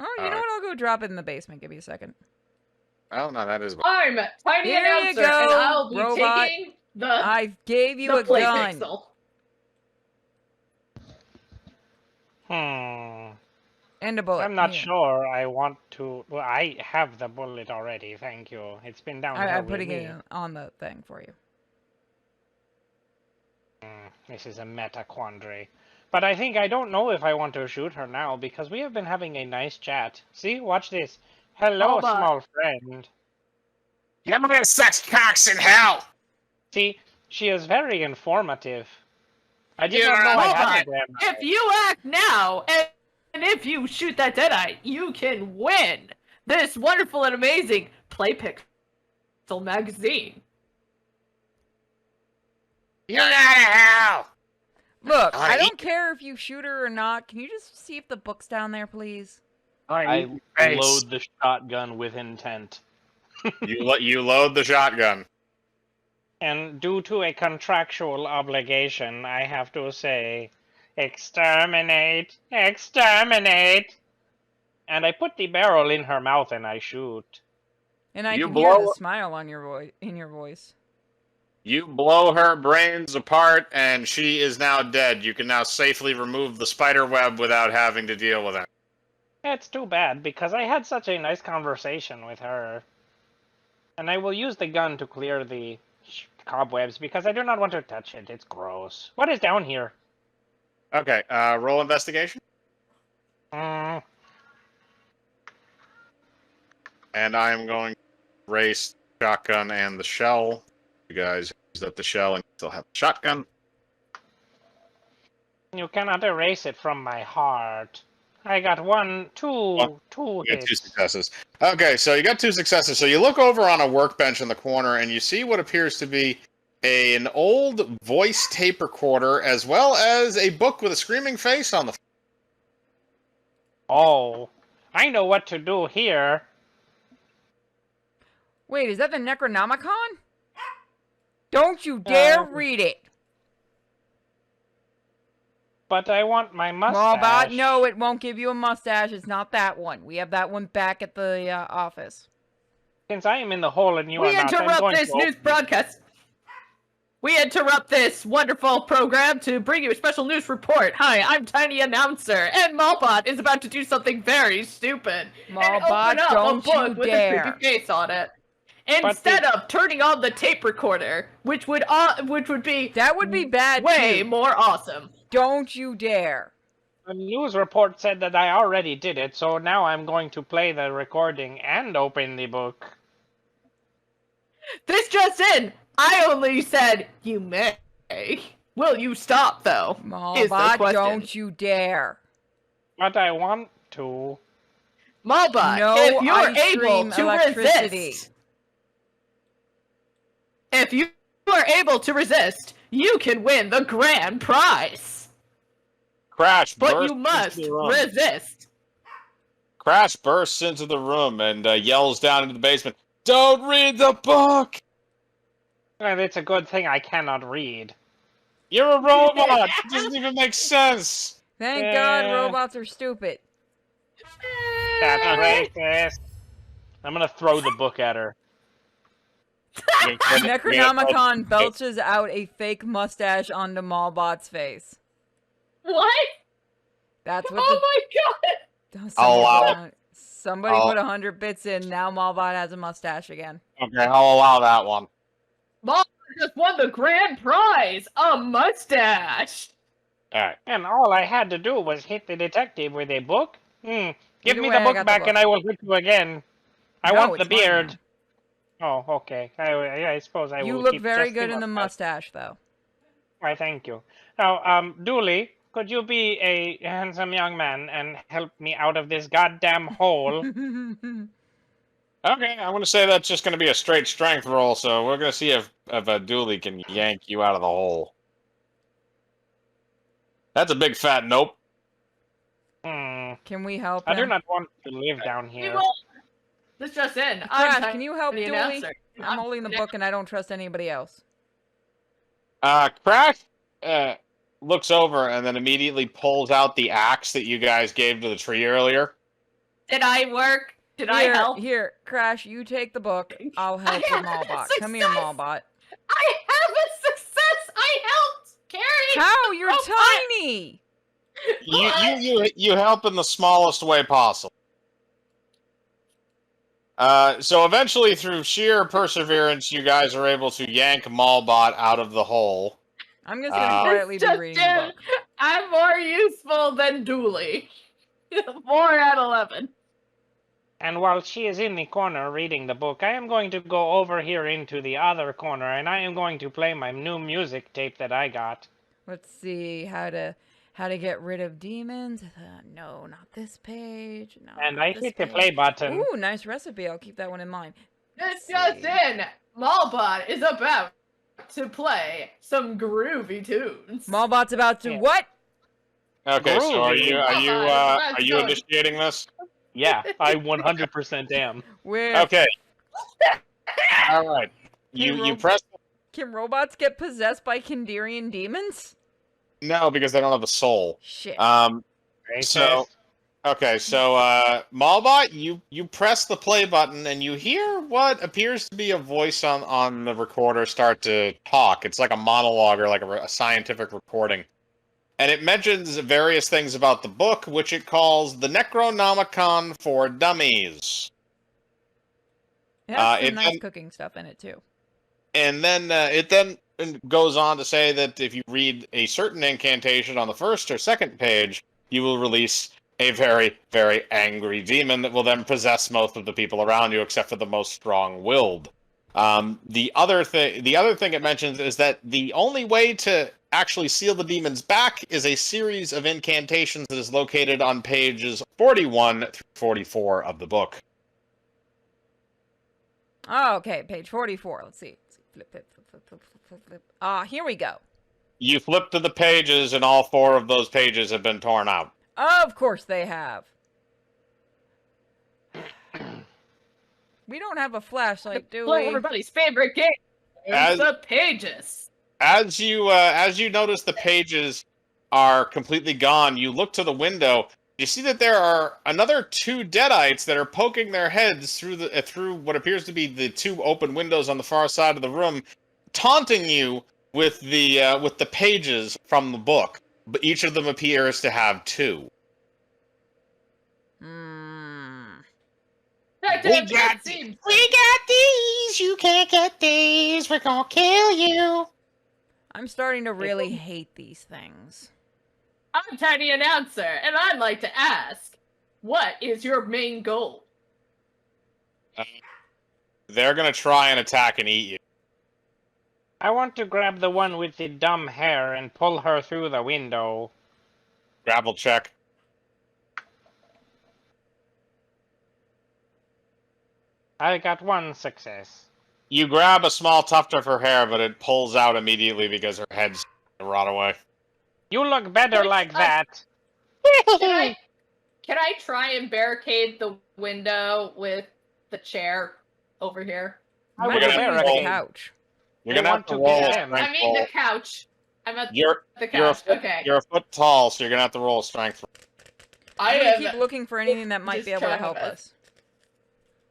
Oh, you know what? I'll go drop it in the basement. Give me a second. Oh, no, that is... I'm Tiny Here you Announcer, go, and I'll be robot. taking the I gave you a play gun. pixel. And a bullet. I'm not Here. sure I want to... Well, I have the bullet already, thank you. It's been down here I'm with putting me. it on the thing for you. This is a meta quandary. But I think I don't know if I want to shoot her now, because we have been having a nice chat. See? Watch this. Hello, Robot. small friend. Never gonna such cocks in hell! See, she is very informative. I did You're not know a I had robot. it there. If you act now, and if you shoot that Deadite, you can win this wonderful and amazing Play Pixel magazine. You're out of hell! Look, I I- don't care if you shoot her or not. Can you just see if the book's down there, please? I load the shotgun with intent. You load the shotgun. And due to a contractual obligation, I have to say, exterminate, exterminate. And I put the barrel in her mouth and I shoot. And I You can hear the blow- smile on your voice. You blow her brains apart, and she is now dead. You can now safely remove the spider web without having to deal with it. It's too bad, because I had such a nice conversation with her. And I will use the gun to clear the cobwebs, because I do not want to touch it. It's gross. What is down here? Okay, roll investigation. Mm, And I am going to race shotgun and the shell. You guys used up the shell and still have the shotgun. you cannot erase it from my heart. I got two You got 2 hits. successes. Okay, so you got 2 successes. So you look over on a workbench in the corner and you see what appears to be an old voice tape recorder as well as a book with a screaming face on the... Oh, I know what to do here. Wait, is that the Necronomicon? Don't you dare read it! But I want my mustache. Robot, no, it won't give you a mustache. It's not that one. We have that one back at the office. Since I am in the hole and you We are not, I'm interrupt going this to news open it. broadcast. We interrupt this wonderful program to bring you a special news report. Hi, I'm Tiny Announcer, and Malbot is about to do something very stupid. And Malbot, open up don't a book you with dare. a creepy face on it. Instead of turning on the tape recorder, which would be That would be bad, way too. more awesome. Don't you dare. A news report said that I already did it, so now I'm going to play the recording and open the book. This just in! I only said you may. Will you stop, though? Is the Malbot, question. don't you dare. But I want to. Malbot, No if you're ice able cream to electricity. resist, if you are able to resist, you can win the grand prize. Crash But bursts you must into the room. resist. Crash bursts into the room and yells down into the basement, "Don't read the book! And it's a good thing I cannot read. You're a robot! It doesn't even make sense!" Thank God Yeah. robots are stupid. That's racist. I'm gonna throw the book at her. Necronomicon belches out a fake mustache onto Malbot's face. What? That's what Oh my god! I'll allow somebody I'll- put 100 bits in, now Malbot has a mustache again. Okay, I'll allow that one. Malbot just won the grand prize! A mustache! Alright. And all I had to do was hit the detective with a book? Give Either me way, the I book got the back book. and I will hit you again. I No, want the it's mine beard. Oh, okay. I suppose I now. You will look keep very just good in the mustache. mustache, though. Why, thank you. Now, Dooley, could you be a handsome young man and help me out of this goddamn hole? Okay, I'm going to say that's just going to be a straight strength roll, so we're going to see if a Dooley can yank you out of the hole. That's a big fat nope. Can we help I do him? not want to live down We here. will. This just in. Crash, I'm can you help the Dooley? announcer. I'm holding the book and I don't trust anybody else. Crash looks over and then immediately pulls out the axe that you guys gave to the tree earlier. Did I work? Did I Here, help? Here, Crash, you take the book. I'll help I with have Malbot. a Come here, success! Malbot. I have a success! I helped carry How? the You're robot! tiny! You help in the smallest way possible. So eventually, through sheer perseverance, you guys are able to yank Malbot out of the hole. I'm just gonna quietly be Just reading the in. book. I'm more useful than Dooley. 4 out of 11. And while she is in the corner reading the book, I am going to go over here into the other corner and I am going to play my new music tape that I got. Let's see how to get rid of demons. No, not this page. No, And not I this hit the page. play button. Ooh, nice recipe. I'll keep that one in mind. This Let's just see. in. Malbot is about to play some groovy tunes. Malbot's about to Yeah. what? Okay, so are you Let's go. initiating this? Yeah, I 100% am. Where Okay. All right. You Rob- press can robots get possessed by Kandarian demons? no because they don't have a soul. Shit. So okay, so Malbot, you press the play button and you hear what appears to be a voice on the recorder start to talk. It's like a monologue or like a scientific recording. And it mentions various things about the book, which it calls the Necronomicon for Dummies. It has some it nice then- cooking stuff in it too. And then it then goes on to say that if you read a certain incantation on the first or second page, you will release a very, very angry demon that will then possess most of the people around you, except for the most strong-willed. The other thing it mentions is that the only way to actually seal the demons back is a series of incantations that is located on pages 41 through 44 of the book. Oh, okay, page 44. Let's see. Flip. Here we go. You flip to the pages, and all 4 of those pages have been torn out. Of course they have. We don't have a flashlight, do Well, we? everybody's favorite game. As- The pages. As you notice the pages are completely gone, you look to the window. You see that there are another 2 deadites that are poking their heads through what appears to be the 2 open windows on the far side of the room, taunting you with the pages from the book. But each of them appears to have 2. That got seems We got these. You can't get these. We're gonna kill you. I'm starting to really hate these things. I'm Tiny Announcer, and I'd like to ask, what is your main goal? They're gonna try and attack and eat you. I want to grab the one with the dumb hair and pull her through the window. Grapple check. I got one success. You grab a small tuft of her hair, but it pulls out immediately because her head's rot away. You look better Wait, like that. Can I try and barricade the window with the chair over here? I We're would gonna use roll. the couch. You're They gonna have want to to roll get a him. strength I mean the roll. couch. I'm at You're the you're a couch. foot, Okay. you're a foot tall, so you're gonna have to roll a strength. I I'm gonna am. keep looking for anything that might just be able to trying my help best. us.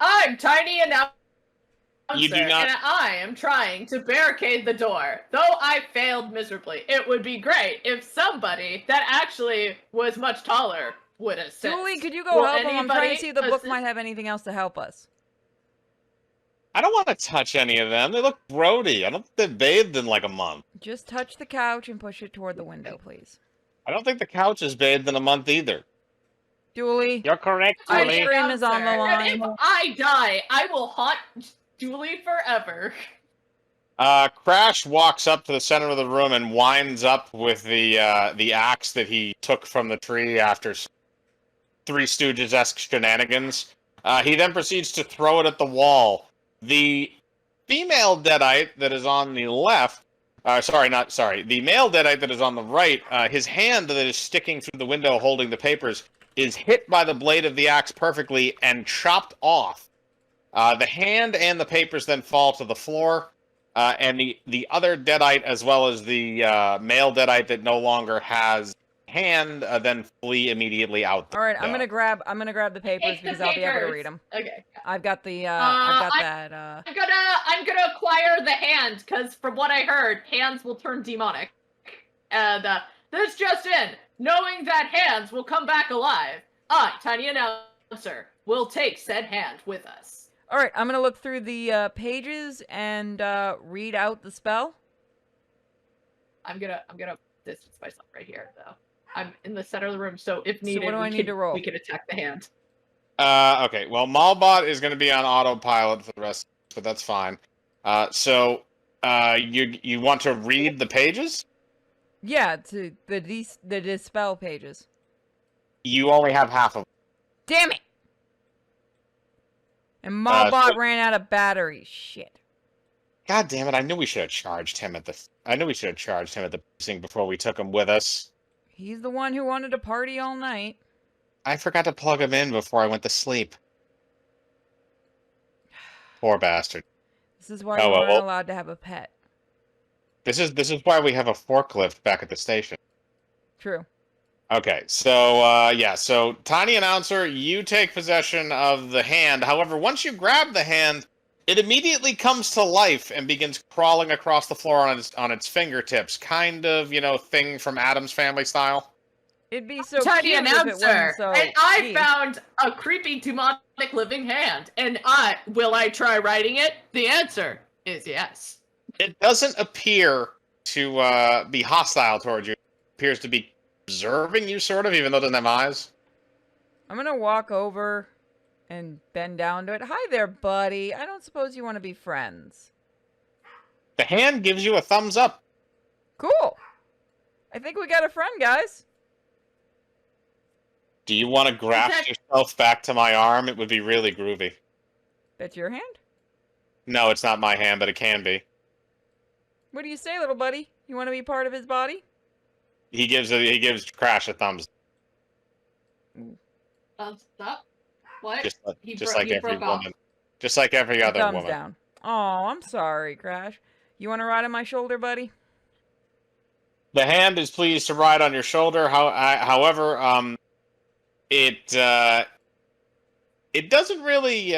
I'm Tiny Announcer, You do not- and I am trying to barricade the door. Though I failed miserably, it would be great if somebody that actually was much taller would assist. Julie, could you go Will help him? I'm trying anybody to see if the book assist? might have anything else to help us. I don't want to touch any of them. They look grody. I don't think they've bathed in like a month. Just touch the couch and push it toward the window, please. I don't think the couch is bathed in a month either. Julie, You're correct, Ice Julie. cream is on the Announcer, and line. if I die, I will haunt Julie forever. Crash walks up to the center of the room and winds up with the axe that he took from the tree after Three Stooges-esque shenanigans. He then proceeds to throw it at the wall. The female deadite that is on the left, the male deadite that is on the right, his hand that is sticking through the window holding the papers is hit by the blade of the axe perfectly and chopped off. The hand and the papers then fall to the floor, and the other deadite, as well as the male deadite that no longer has hand, then flee immediately out. All right, I'm gonna grab the papers Take the because I'll be able to papers. read them. Okay. I've got the I've got that. I'm gonna acquire the hand because from what I heard, hands will turn demonic, and this just in: knowing that hands will come back alive, I, Tiny Announcer, will take said hand with us. All right, I'm gonna look through the pages and read out the spell. I'm gonna distance myself right here though. I'm in the center of the room, so if needed, what do I need to roll? we can attack the hand. Okay, well, Malbot is going to be on autopilot for the rest, but that's fine. So you want to read the pages? Yeah, to the dispel pages. You only have half of them. Damn it! And Malbot so- ran out of batteries. Shit. God damn it! I knew we should have charged him at the. I knew we should have charged him at the precinct before we took him with us. He's the one who wanted to party all night. I forgot to plug him in before I went to sleep. Poor bastard. This is why Oh, you well, weren't well- allowed to have a pet. This is why we have a forklift back at the station. True. Okay, so so Tiny Announcer, you take possession of the hand. However, once you grab the hand, it immediately comes to life and begins crawling across the floor on its fingertips, kind of, thing from Addams Family style. It'd be so Tiny cute if it Announcer, wasn't so and I cheap. found a creepy demonic living hand, and will I try writing it? The answer is yes. It doesn't appear to be hostile towards you. It appears to be observing you, sort of, even though it doesn't have eyes. I'm gonna walk over and bend down to it. Hi there, buddy. I don't suppose you want to be friends. The hand gives you a thumbs up. Cool. I think we got a friend, guys. Do you want to graft yourself back to my arm? It would be really groovy. That's your hand? No, it's not my hand, but it can be. What do you say, little buddy? You want to be part of his body? He gives Crash a thumbs, Thumbs up. What? just He like every broke off. woman, just like every other Thumbs woman. down. Oh, I'm sorry, Crash. You want to ride on my shoulder, buddy? The hand is pleased to ride on your shoulder. However, it doesn't really.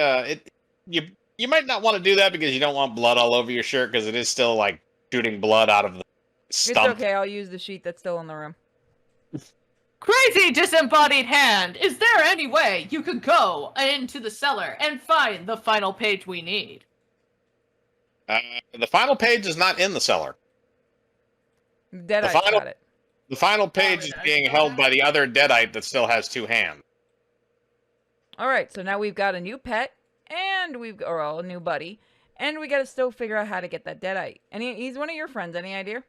You might not want to do that because you don't want blood all over your shirt because it is still like shooting blood out of the stump. It's okay. I'll use the sheet that's still in the room. Crazy disembodied hand! Is there any way you could go into the cellar and find the final page we need? The final page is not in the cellar. Deadeye's got it. The The final page is being held by the other deadite that still has 2 hands. All right, so now we've got a new pet, and a new buddy, and we got to still figure out how to get that deadite. And he's one of your friends. Any idea?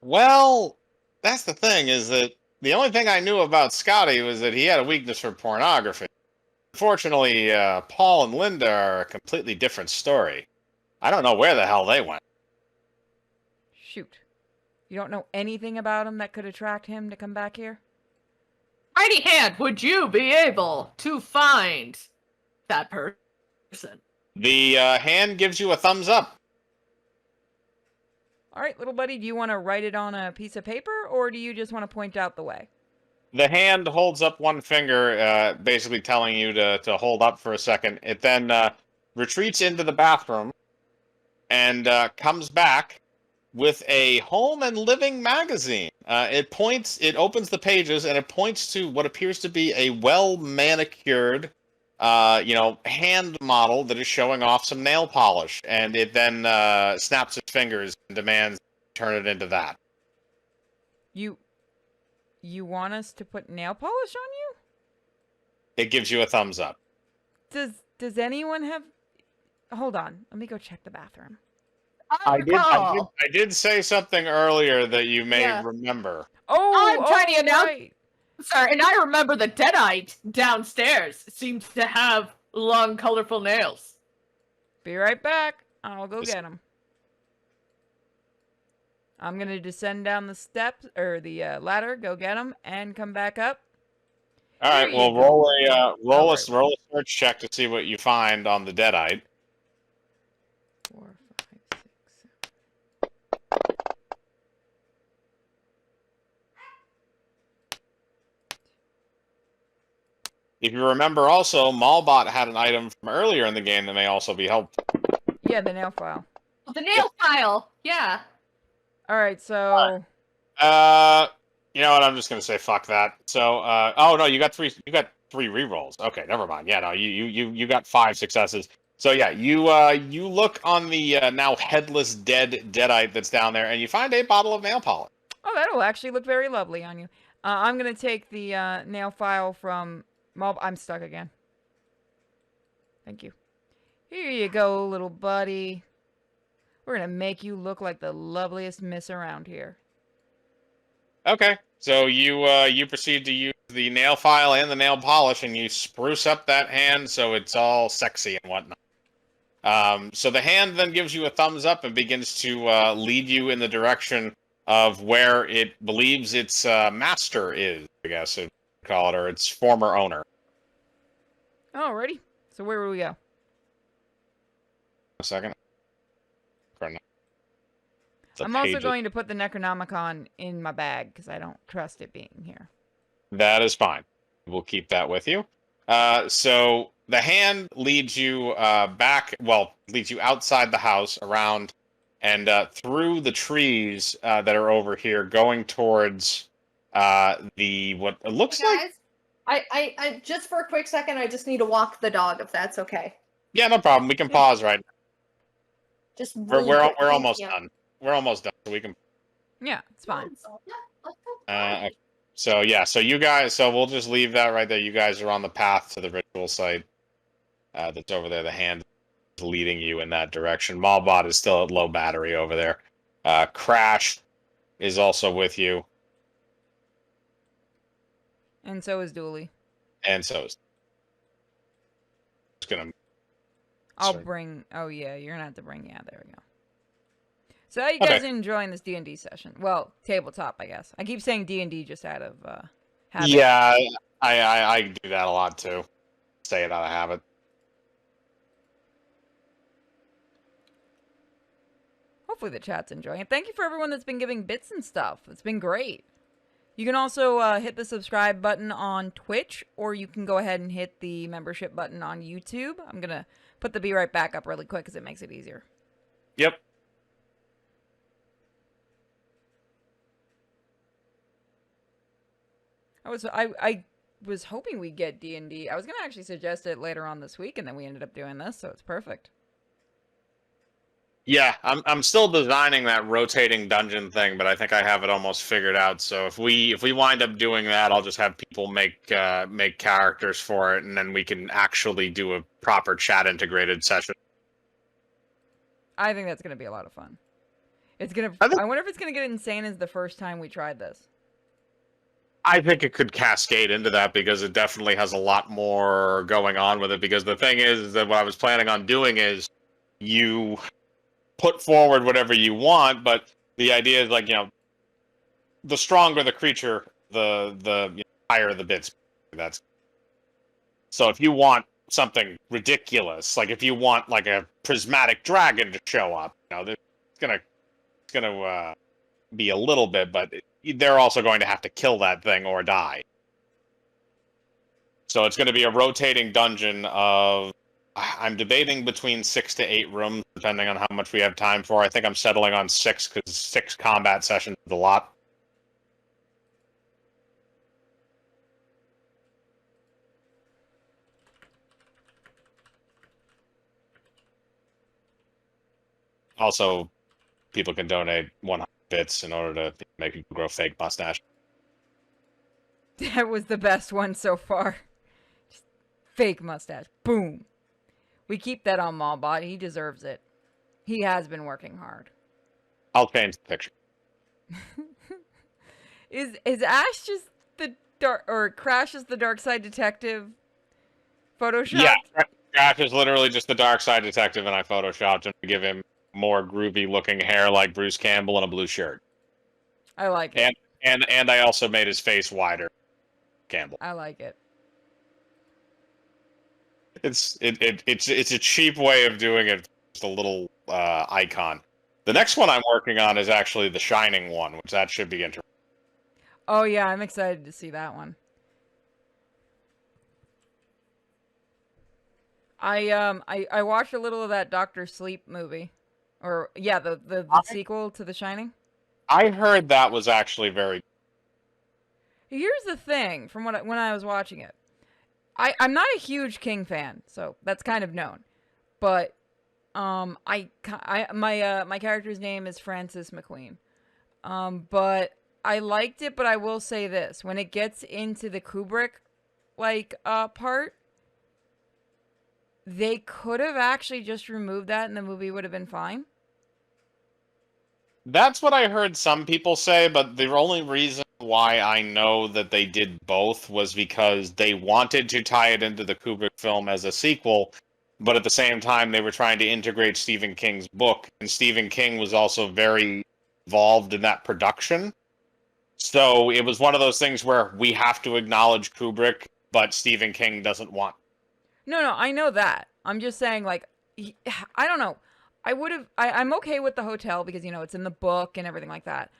Well, that's the thing, is that the only thing I knew about Scotty was that he had a weakness for pornography. Unfortunately, Paul and Linda are a completely different story. I don't know where the hell they went. Shoot. You don't know anything about him that could attract him to come back here? Mighty Hand, would you be able to find that person? The hand gives you a thumbs up. All right, little buddy, do you want to write it on a piece of paper, or do you just want to point out the way? The hand holds up one finger, basically telling you to hold up for a second. It then retreats into the bathroom and comes back with a home and living magazine. It opens the pages, and it points to what appears to be a well-manicured, hand model that is showing off some nail polish. And it then snaps its fingers and demands turn it into that. You want us to put nail polish on you? It gives you a thumbs up. Does anyone have... Hold on, let me go check the bathroom. I did say something earlier that you may remember. I'm trying to announce. Right. Sorry, and I remember the deadite downstairs seemed to have long, colorful nails. Be right back. I'll go get him. I'm gonna descend down the steps or the ladder, go get him, and come back up. All right. Well, roll a search check to see what you find on the deadite. 4, 5, 6, 7. If you remember, also Malbot had an item from earlier in the game that may also be helpful. Yeah, the nail file. The nail file, yeah. All right, so. You know what? I'm just gonna say fuck that. So, oh no, you got 3 rerolls. Okay, never mind. Yeah, no, you got 5 successes. So yeah, you look on the now headless deadite that's down there, and you find a bottle of nail polish. Oh, that'll actually look very lovely on you. I'm gonna take the nail file from I'm stuck again. Thank you. Here you go, little buddy. We're gonna make you look like the loveliest miss around here. Okay, so you proceed to use the nail file and the nail polish, and you spruce up that hand so it's all sexy and whatnot. So the hand then gives you a thumbs up and begins to lead you in the direction of where it believes its master is, I guess you'd call it, or its former owner. Alrighty. So where will we go? A second. I'm also going to put the Necronomicon in my bag because I don't trust it being here. That is fine. We'll keep that with you. So the hand leads you leads you outside the house, around, and through the trees that are over here, going towards what it looks Hey like. guys, I just for a quick second, I just need to walk the dog, if that's okay. Yeah, no problem. We can pause right now. Just We're really quick, we're thank almost you. done. We're almost done, so we can. Yeah, it's fine. So yeah, so we'll just leave that right there. You guys are on the path to the ritual site that's over there. The hand is leading you in that direction. Malbot is still at low battery over there. Crash is also with you, And so is Dooley. and so is. Just gonna. I'll Sorry. bring... Oh, yeah, you're going to have to bring... Yeah, there we go. So how you guys enjoying this D&D session? Well, tabletop, I guess. I keep saying D&D just out of habit. Yeah, I do that a lot too. Say it out of habit. Hopefully the chat's enjoying it. Thank you for everyone that's been giving bits and stuff. It's been great. You can also hit the subscribe button on Twitch, or you can go ahead and hit the membership button on YouTube. I'm going to put the Be Right Back up really quick because it makes it easier. Yep. I was hoping we'd get D&D. I was going to actually suggest it later on this week, and then we ended up doing this, so it's perfect. Yeah, I'm still designing that rotating dungeon thing, but I think I have it almost figured out. So if we wind up doing that, I'll just have people make characters for it, and then we can actually do a proper chat integrated session. I think that's gonna be a lot of fun. It's gonna. I think- I wonder if it's gonna get insane as the first time we tried this. I think it could cascade into that because it definitely has a lot more going on with it. Because the thing is that what I was planning on doing is you put forward whatever you want, but the idea is like, the stronger the creature, the higher the bits. That's so if you want something ridiculous, like if you want like a prismatic dragon to show up, it's gonna be a little bit, but they're also going to have to kill that thing or die. So it's going to be a rotating dungeon of. I'm debating between 6 to 8 rooms, depending on how much we have time for. I think I'm settling on 6 because 6 combat sessions is a lot. Also, people can donate 100 bits in order to make you grow fake mustache. That was the best one so far. Just fake mustache. Boom. We keep that on Maulbot. He deserves it. He has been working hard. I'll change the picture. Is Ash just the dark or Crash is the Darkside detective Photoshop? Yeah, Crash is literally just the Darkside detective, and I photoshopped him to give him more groovy looking hair like Bruce Campbell and a blue shirt. I like it. And I also made his face wider. Campbell. I like it. It's a cheap way of doing it. Just a little icon. The next one I'm working on is actually the Shining one, which that should be interesting. Oh yeah, I'm excited to see that one. I watched a little of that Doctor Sleep movie, or yeah, the sequel to The Shining. I heard that was actually very. Here's the thing, from when I was watching it, I'm not a huge King fan, so that's kind of known, but my character's name is Francis McQueen, but I liked it. But I will say this: when it gets into the Kubrick part, they could have actually just removed that, and the movie would have been fine. That's what I heard some people say, but the only reason why I know that they did both was because they wanted to tie it into the Kubrick film as a sequel, but at the same time they were trying to integrate Stephen King's book, and Stephen King was also very involved in that production. So it was one of those things where we have to acknowledge Kubrick, but Stephen King doesn't want. No, I know that. I'm just saying, like, I don't know. I'm okay with the hotel because, it's in the book and everything like that.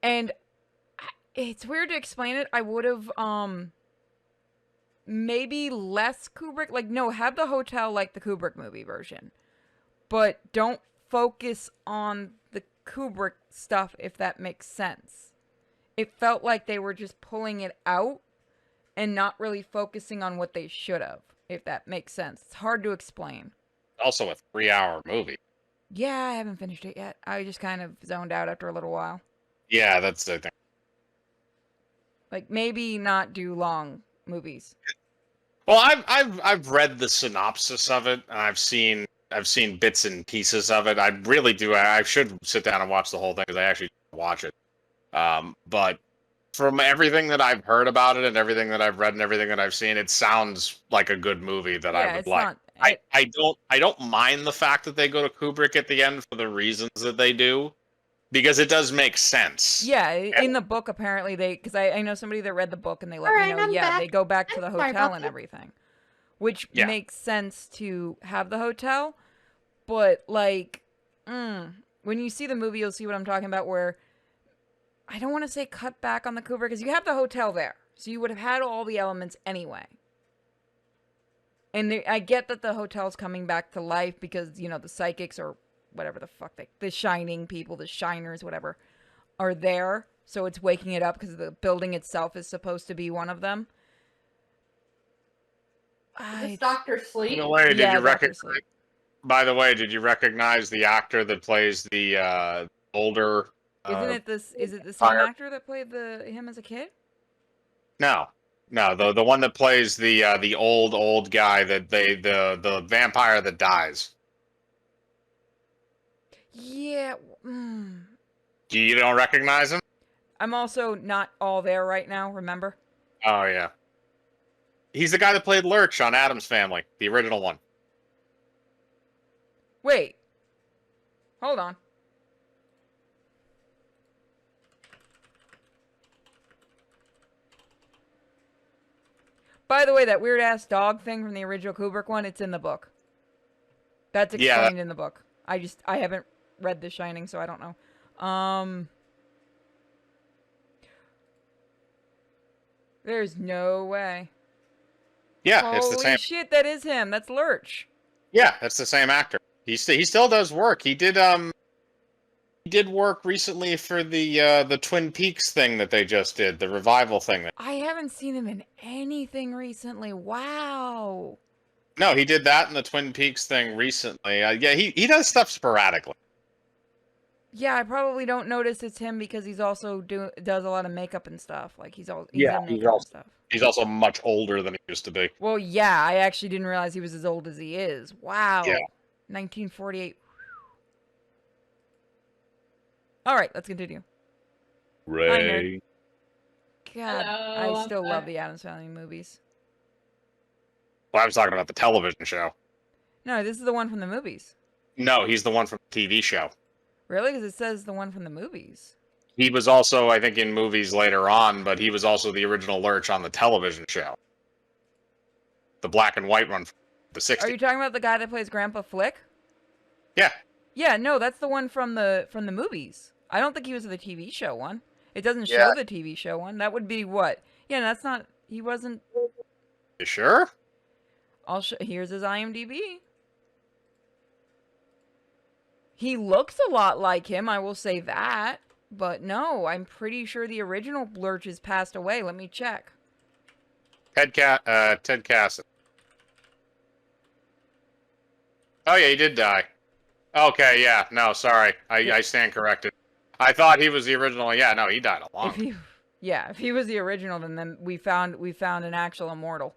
And it's weird to explain it. I would have, maybe less Kubrick. Like, no, have the hotel like the Kubrick movie version. But don't focus on the Kubrick stuff, if that makes sense. It felt like they were just pulling it out and not really focusing on what they should have, if that makes sense. It's hard to explain. Also a 3-hour movie. Yeah, I haven't finished it yet. I just kind of zoned out after a little while. Yeah, that's the thing. Like, maybe not do long movies. Well, I've read the synopsis of it, and I've seen bits and pieces of it. I really do. I should sit down and watch the whole thing because I actually watch it. But from everything that I've heard about it and everything that I've read and everything that I've seen, it sounds like a good movie that I would like. I don't mind the fact that they go to Kubrick at the end for the reasons that they do, because it does make sense. Yeah, in the book apparently because I know somebody that read the book and they let me know. Yeah, they go back to the hotel and everything, which makes sense to have the hotel. But like, when you see the movie, you'll see what I'm talking about. Where I don't want to say cut back on the Kubrick because you have the hotel there, so you would have had all the elements anyway. And I get that the hotel's coming back to life because, the psychics or whatever the fuck the shining people, the shiners, whatever, are there. So it's waking it up because the building itself is supposed to be one of them. Is Dr. Sleep? In a way, did you recognize? by the way, did you recognize the actor that plays the older? Isn't it this? Is it the same fire- actor that played him as a kid? No, no, the one that plays the old guy that the vampire that dies. Yeah. You don't recognize him? I'm also not all there right now. Remember? Oh yeah. He's the guy that played Lurch on Addams Family, the original one. Wait. Hold on. By the way, that weird ass dog thing from the original Kubrick one, it's in the book. That's explained in the book. I haven't read The Shining, so I don't know. There's no way. Yeah, it's the Holy same. shit, that is him. That's Lurch. Yeah, that's the same actor. He still does work. He did work recently for the Twin Peaks thing that they just did, the revival thing. I haven't seen him in anything recently. Wow. No, he did that in the Twin Peaks thing recently. Yeah, he does stuff sporadically. Yeah, I probably don't notice it's him because he's also does a lot of makeup and stuff. Like he's in He's makeup and stuff. He's also much older than he used to be. Well, yeah, I actually didn't realize he was as old as he is. Wow. Yeah. 1948. All right, let's continue. Ray. God, Hello, I still I'm love back. the Addams Family movies. Well, I was talking about the television show. No, this is the one from the movies. No, he's the one from the TV show. Really? Because it says the one from the movies. He was also, I think, in movies later on, but he was also the original Lurch on the television show. The black and white one from the 60s. Are you talking about the guy that plays Grandpa Flick? Yeah. Yeah, no, that's the one from the movies. I don't think he was the TV show one. It doesn't Yeah. show the TV show one. That would be what? Yeah, that's not. He wasn't. You sure? Here's his IMDb. He looks a lot like him, I will say that. But no, I'm pretty sure the original Lurch has passed away. Let me check. Ted Cassidy. Oh yeah, he did die. Okay, yeah, no, sorry. I stand corrected. I thought he was the original. Yeah, no, he died a long time. If he was the original, then we found an actual immortal.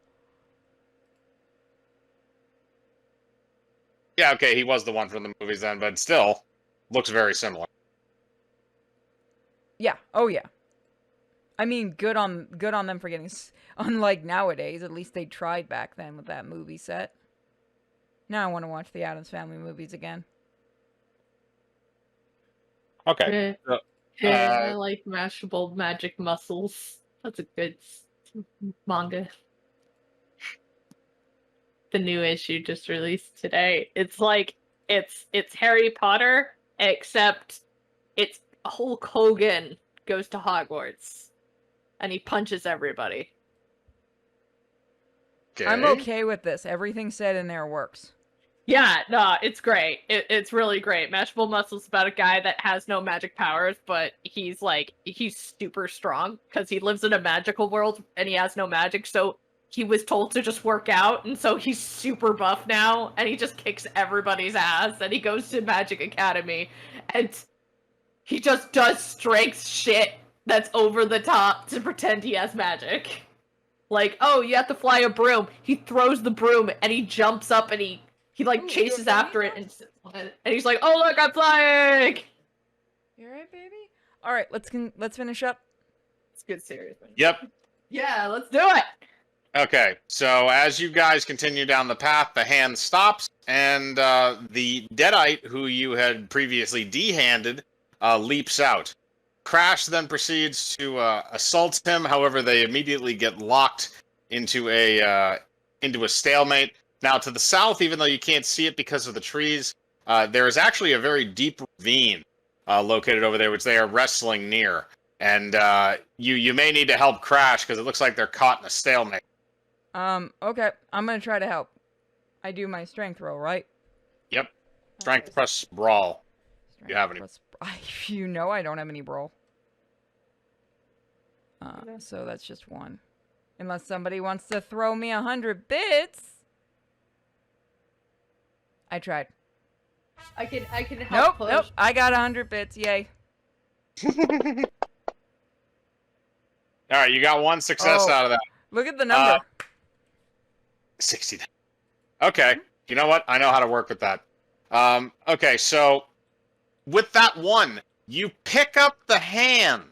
Yeah, okay, he was the one from the movies then, but still looks very similar. Yeah. Oh yeah. I mean, good on them for getting. Unlike nowadays, at least they tried back then with that movie set. Now I want to watch the Addams Family movies again. Okay. I like Mashable Magic Muscles. That's a good manga. The new issue just released today. It's like it's Harry Potter, except it's Hulk Hogan goes to Hogwarts and he punches everybody. Okay. I'm okay with this. Everything said in there works. Yeah, no, it's great. It's really great. Mashable Muscles about a guy that has no magic powers, but he's super strong because he lives in a magical world and he has no magic, so he was told to just work out, and so he's super buff now, and he just kicks everybody's ass, and he goes to Magic Academy, and he just does strength shit that's over the top to pretend he has magic. Like, oh, you have to fly a broom. He throws the broom, and he jumps up, and he Ooh, chases you okay, after it, and he's like, oh, look, I'm flying! You alright, baby? Alright, let's finish up. It's a good series. Man. Yep. Yeah, let's do it! Okay, so as you guys continue down the path, the hand stops, and the Deadite, who you had previously dehanded, leaps out. Crash then proceeds to assault him. However, they immediately get locked into a stalemate. Now, to the south, even though you can't see it because of the trees, there is actually a very deep ravine located over there, which they are wrestling near. And you may need to help Crash because it looks like they're caught in a stalemate. Okay. I'm gonna try to help. I do my strength roll, right? Yep. Strength plus brawl. Strength You have any? plus- You know I don't have any brawl. So that's just one. Unless somebody wants to throw me 100 bits. I tried. I can help Nope, push. nope. I got 100 bits. Yay. All right, you got one success Oh. out of that. Look at the number. 60. Okay, you know what? I know how to work with that. Okay, so with that one, you pick up the hand,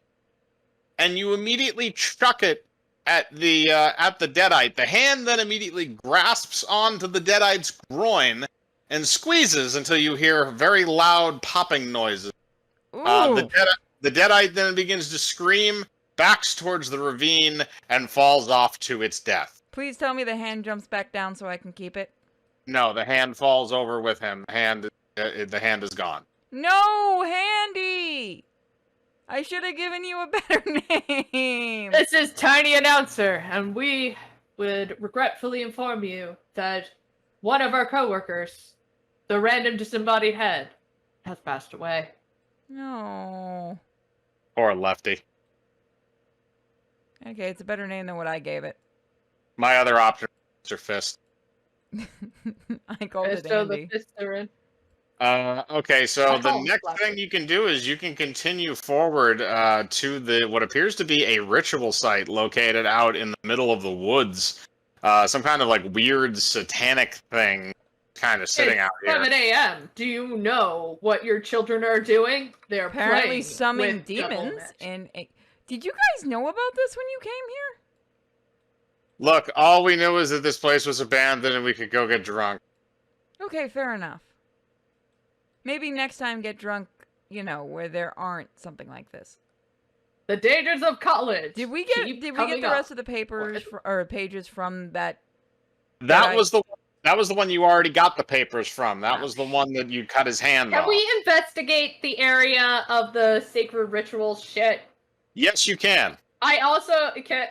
and you immediately chuck it at the deadite. The hand then immediately grasps onto the deadite's groin and squeezes until you hear very loud popping noises. Ooh. The deadite then begins to scream, backs towards the ravine, and falls off to its death. Please tell me the hand jumps back down so I can keep it. No, the hand falls over with him. The hand is gone. No, Handy! I should have given you a better name. This is Tiny Announcer, and we would regretfully inform you that one of our coworkers, the random disembodied head, has passed away. No. Or Lefty. Okay, it's a better name than what I gave it. My other option is Mr. Fist. I called it So the Andy. fists are in. Okay, so I the call him next Lefty. thing you can do is you can continue forward to the what appears to be a ritual site located out in the middle of the woods. Some kind of like weird satanic thing kind of sitting out here. 7 a.m. Do you know what your children are doing? They're Apparently playing summoning with devil demons. magic. And did you guys know about this when you came here? Look, all we knew is that this place was abandoned and we could go get drunk. Okay, fair enough. Maybe next time get drunk, where there aren't something like this. The dangers of college. Did we keep get coming the up. rest of the papers or pages from that? That was the one you already got the papers from. That was the one that you cut his hand Can off. we investigate the area of the sacred ritual shit? Yes, you can. I also can.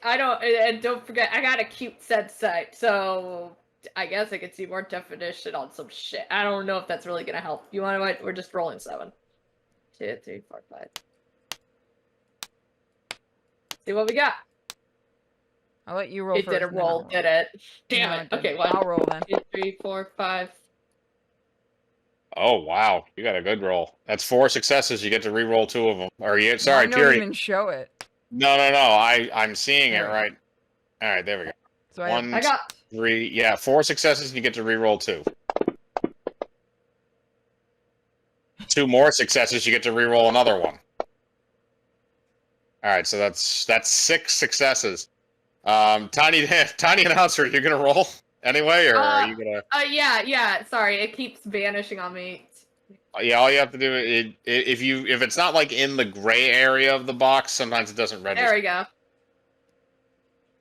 I don't. And don't forget, I got a cute set site, so I guess I could see more definition on some shit. I don't know if that's really gonna help. You want to? We're just rolling 7. 2, 3, 4, 5. See what we got. I'll let you roll It first. didn't and then I'll roll, did it? Damn No, it. didn't. Okay, 1, I'll roll then. 2, 3, 4, 5. Oh wow, you got a good roll. That's 4 successes. You get to re-roll 2 of them. Or you, Mine sorry, don't Kiri. even show it. No. I'm seeing it There we go. right. All right, there we go. So 1, I got 3, yeah, 4 successes, and you get to re-roll 2. 2 more successes, you get to re-roll another one. All right, so that's 6 successes. Tiny announcer, are you gonna roll anyway, or are you gonna? yeah. Sorry, it keeps vanishing on me. Yeah, all you have to do if it's not like in the gray area of the box, sometimes it doesn't register. There we go.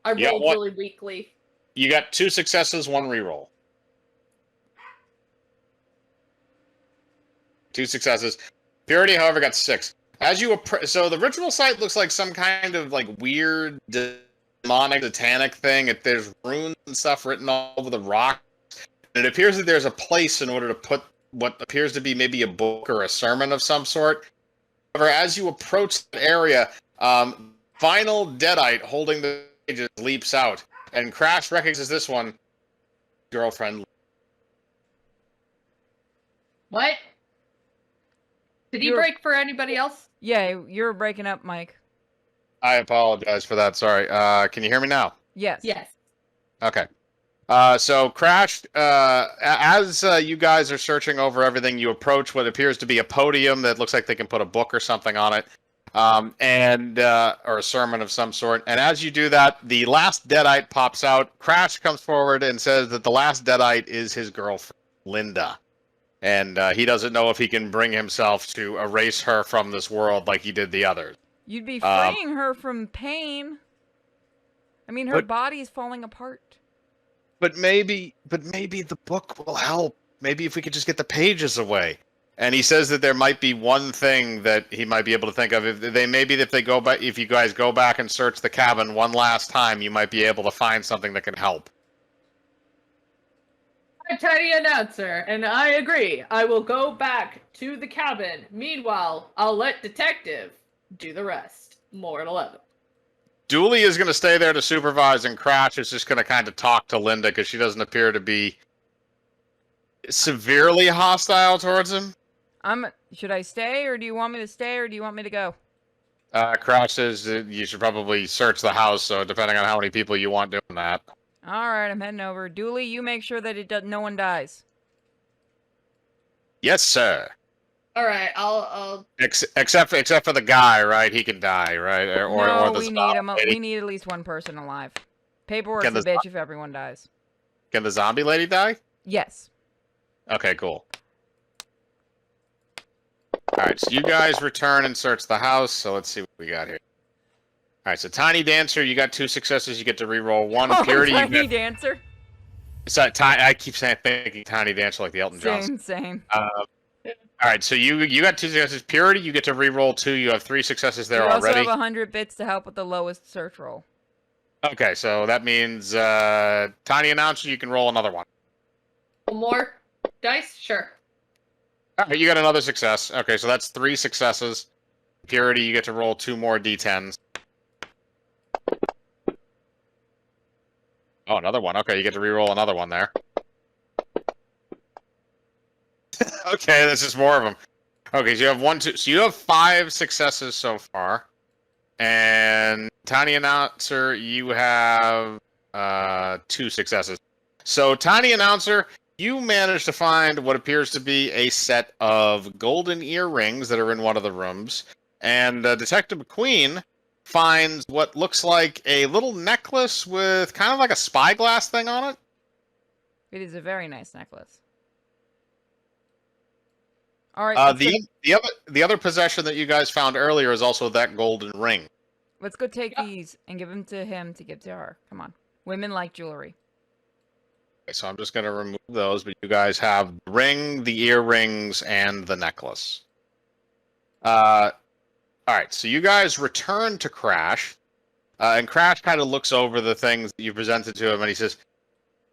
I Yeah, rolled what- really weakly. You got 2 successes, 1 re-roll. 2 successes. Purity, however, got 6. As you so the ritual site looks like some kind of like weird demonic satanic thing. There's runes and stuff written all over the rock. And it appears that there's a place in order to put what appears to be maybe a book or a sermon of some sort. However, as you approach the area, final deadite holding the pages leaps out, and Crash recognizes this one. Girlfriend. What? Did he You're- break for anybody else? Yeah, you're breaking up, Mike. I apologize for that. Sorry. Can you hear me now? Yes. Yes. Okay. So Crash, as you guys are searching over everything, you approach what appears to be a podium that looks like they can put a book or something on it, or a sermon of some sort. And as you do that, the last deadite pops out. Crash comes forward and says that the last deadite is his girlfriend, Linda. And he doesn't know if he can bring himself to erase her from this world like he did the others. You'd be freeing her from pain. I mean, her But- body's falling apart. But maybe the book will help. Maybe if we could just get the pages away. And he says that there might be one thing that he might be able to think of. If you guys go back and search the cabin one last time, you might be able to find something that can help. I'm Tiny Announcer, and I agree. I will go back to the cabin. Meanwhile, I'll let Detective do the rest. More at 11. Dooley is going to stay there to supervise, and Crash is just going to kind of talk to Linda because she doesn't appear to be severely hostile towards him. Should I stay, or do you want me to stay, or do you want me to go? Crouch says that you should probably search the house, so depending on how many people you want doing that. Alright, I'm heading over. Dooley, you make sure that no one dies. Yes, sir. All right, I'll. Except for the guy, right? He can die, right? No, the we need him. We need at least one person alive. Paperwork's Can a the bitch if everyone dies. Can the zombie lady die? Yes. Okay, cool. Alright, so you guys return and search the house, so let's see what we got here. Alright, so Tiny Dancer, you got 2 successes, you get to reroll 1. Oh, Purity, Tiny you get... Dancer. I keep thinking Tiny Dancer like the Elton John. Same. Alright, so you got 2 successes. Purity, you get to reroll 2. You have 3 successes there You also already. have 100 bits to help with the lowest search roll. Okay, so that means Tiny Announcer, you can roll another one. One more dice, sure. Alright, you got another success. Okay, so that's 3 successes. Purity, you get to roll 2 more d10s. Oh, another one. Okay, you get to reroll another one there. Okay, this is more of them. Okay, so you have 1, 2. So you have 5 successes so far. And Tiny Announcer, you have 2 successes. So, Tiny Announcer, you managed to find what appears to be a set of golden earrings that are in one of the rooms. And Detective McQueen finds what looks like a little necklace with kind of like a spyglass thing on it. It is a very nice necklace. All right. The other possession that you guys found earlier is also that golden ring. Let's go take these and give them to him to give to her. Come on. Women like jewelry. Okay, so I'm just going to remove those, but you guys have the ring, the earrings, and the necklace. All right, so you guys return to Crash, and Crash kind of looks over the things that you presented to him, and he says,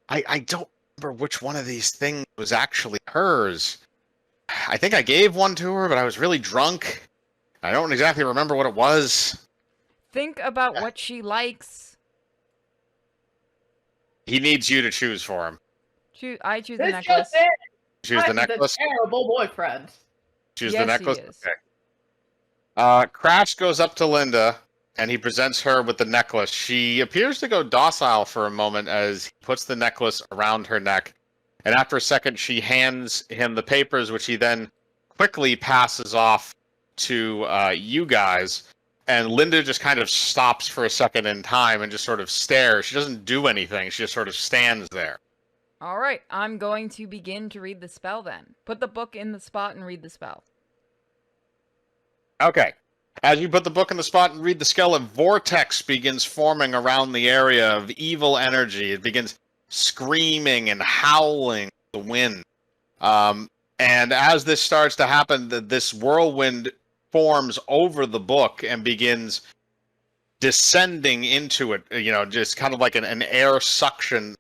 I don't remember which one of these things was actually hers. I think I gave one to her, but I was really drunk. I don't exactly remember what it was. Think about what she He needs you to choose for him. I choose the This necklace. just in. Choose the I'm necklace? The terrible boyfriend. Choose Yes, the necklace? he is. Okay. Crash goes up to Linda, and he presents her with the necklace. She appears to go docile for a moment as he puts the necklace around her neck. And after a second, she hands him the papers, which he then quickly passes off to you guys. And Linda just kind of stops for a second in time and just sort of stares. She doesn't do anything. She just sort of stands there. All right. I'm going to begin to read the spell then. Put the book in the spot and read the spell. Okay. As you put the book in the spot and read the spell, a vortex begins forming around the area of evil energy. It begins screaming and howling the wind. And as this starts to happen, this whirlwind forms over the book and begins descending into it, just kind of like an air suction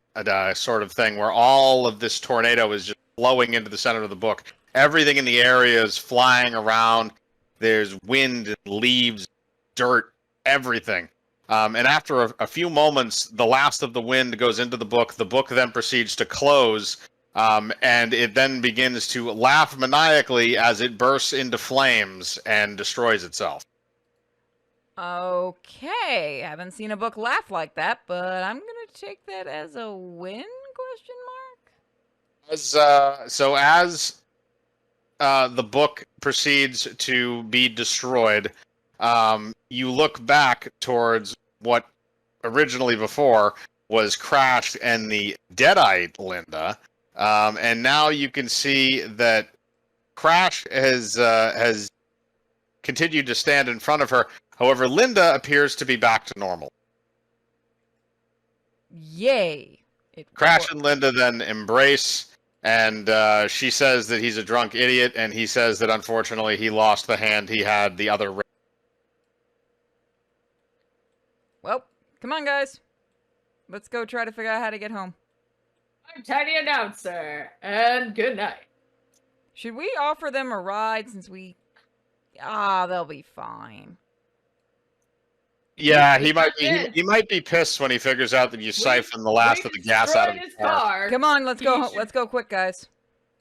sort of thing, where all of this tornado is just flowing into the center of the book. Everything in the area is flying around. There's wind and leaves, dirt, everything. And after a few moments, the last of the wind goes into the book. The book then proceeds to close, and it then begins to laugh maniacally as it bursts into flames and destroys itself. Okay. Haven't seen a book laugh like that, but I'm going to take that as a win? As the book proceeds to be destroyed, you look back towards what originally before was Crash and the dead-eyed Linda, and now you can see that Crash has continued to stand in front of her. However, Linda appears to be back to normal. Yay. Crash and Linda then embrace, and she says that he's a drunk idiot, and he says that unfortunately he lost the hand he had the other. Well, come on, guys. Let's go try to figure out how to get home. I'm Tiny Announcer, and good night. Should we offer them a ride since we... they'll be fine. Yeah, he might be pissed when he figures out that you siphoned the last of the gas out of his car. Come on, let's go quick, guys.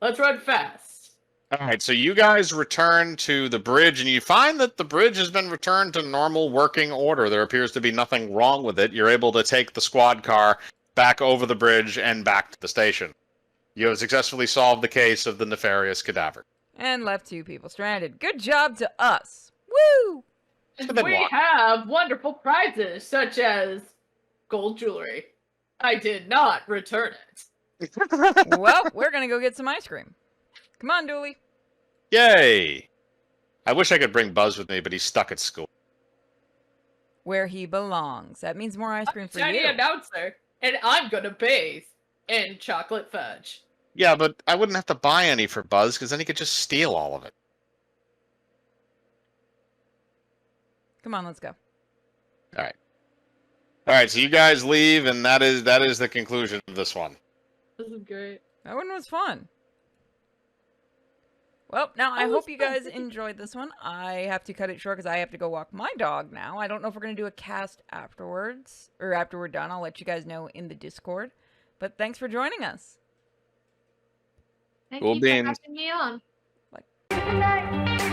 Let's run fast. All right, so you guys return to the bridge, and you find that the bridge has been returned to normal working order. There appears to be nothing wrong with it. You're able to take the squad car back over the bridge and back to the station. You have successfully solved the case of the Nefarious Cadaver. And left 2 people stranded. Good job to us. Woo! So then We what? have wonderful prizes, such as gold jewelry. I did not return it. Well, we're gonna go get some ice cream. Come on, Dooley. Yay! I wish I could bring Buzz with me, but he's stuck at school. Where he belongs. That means more ice cream for Tiny you. announcer, and I'm gonna bathe in chocolate fudge. Yeah, but I wouldn't have to buy any for Buzz, because then he could just steal all of it. Come on, let's go. All right, so you guys leave, and that is the conclusion of this one. This is great. That one was fun. Well, now I hope you guys enjoyed this one. I have to cut it short because I have to go walk my dog now. I don't know if we're going to do a cast afterwards, or after we're done. I'll let you guys know in the Discord. But thanks for joining us. Thank Cool you beans. for having me on. Like- Good night.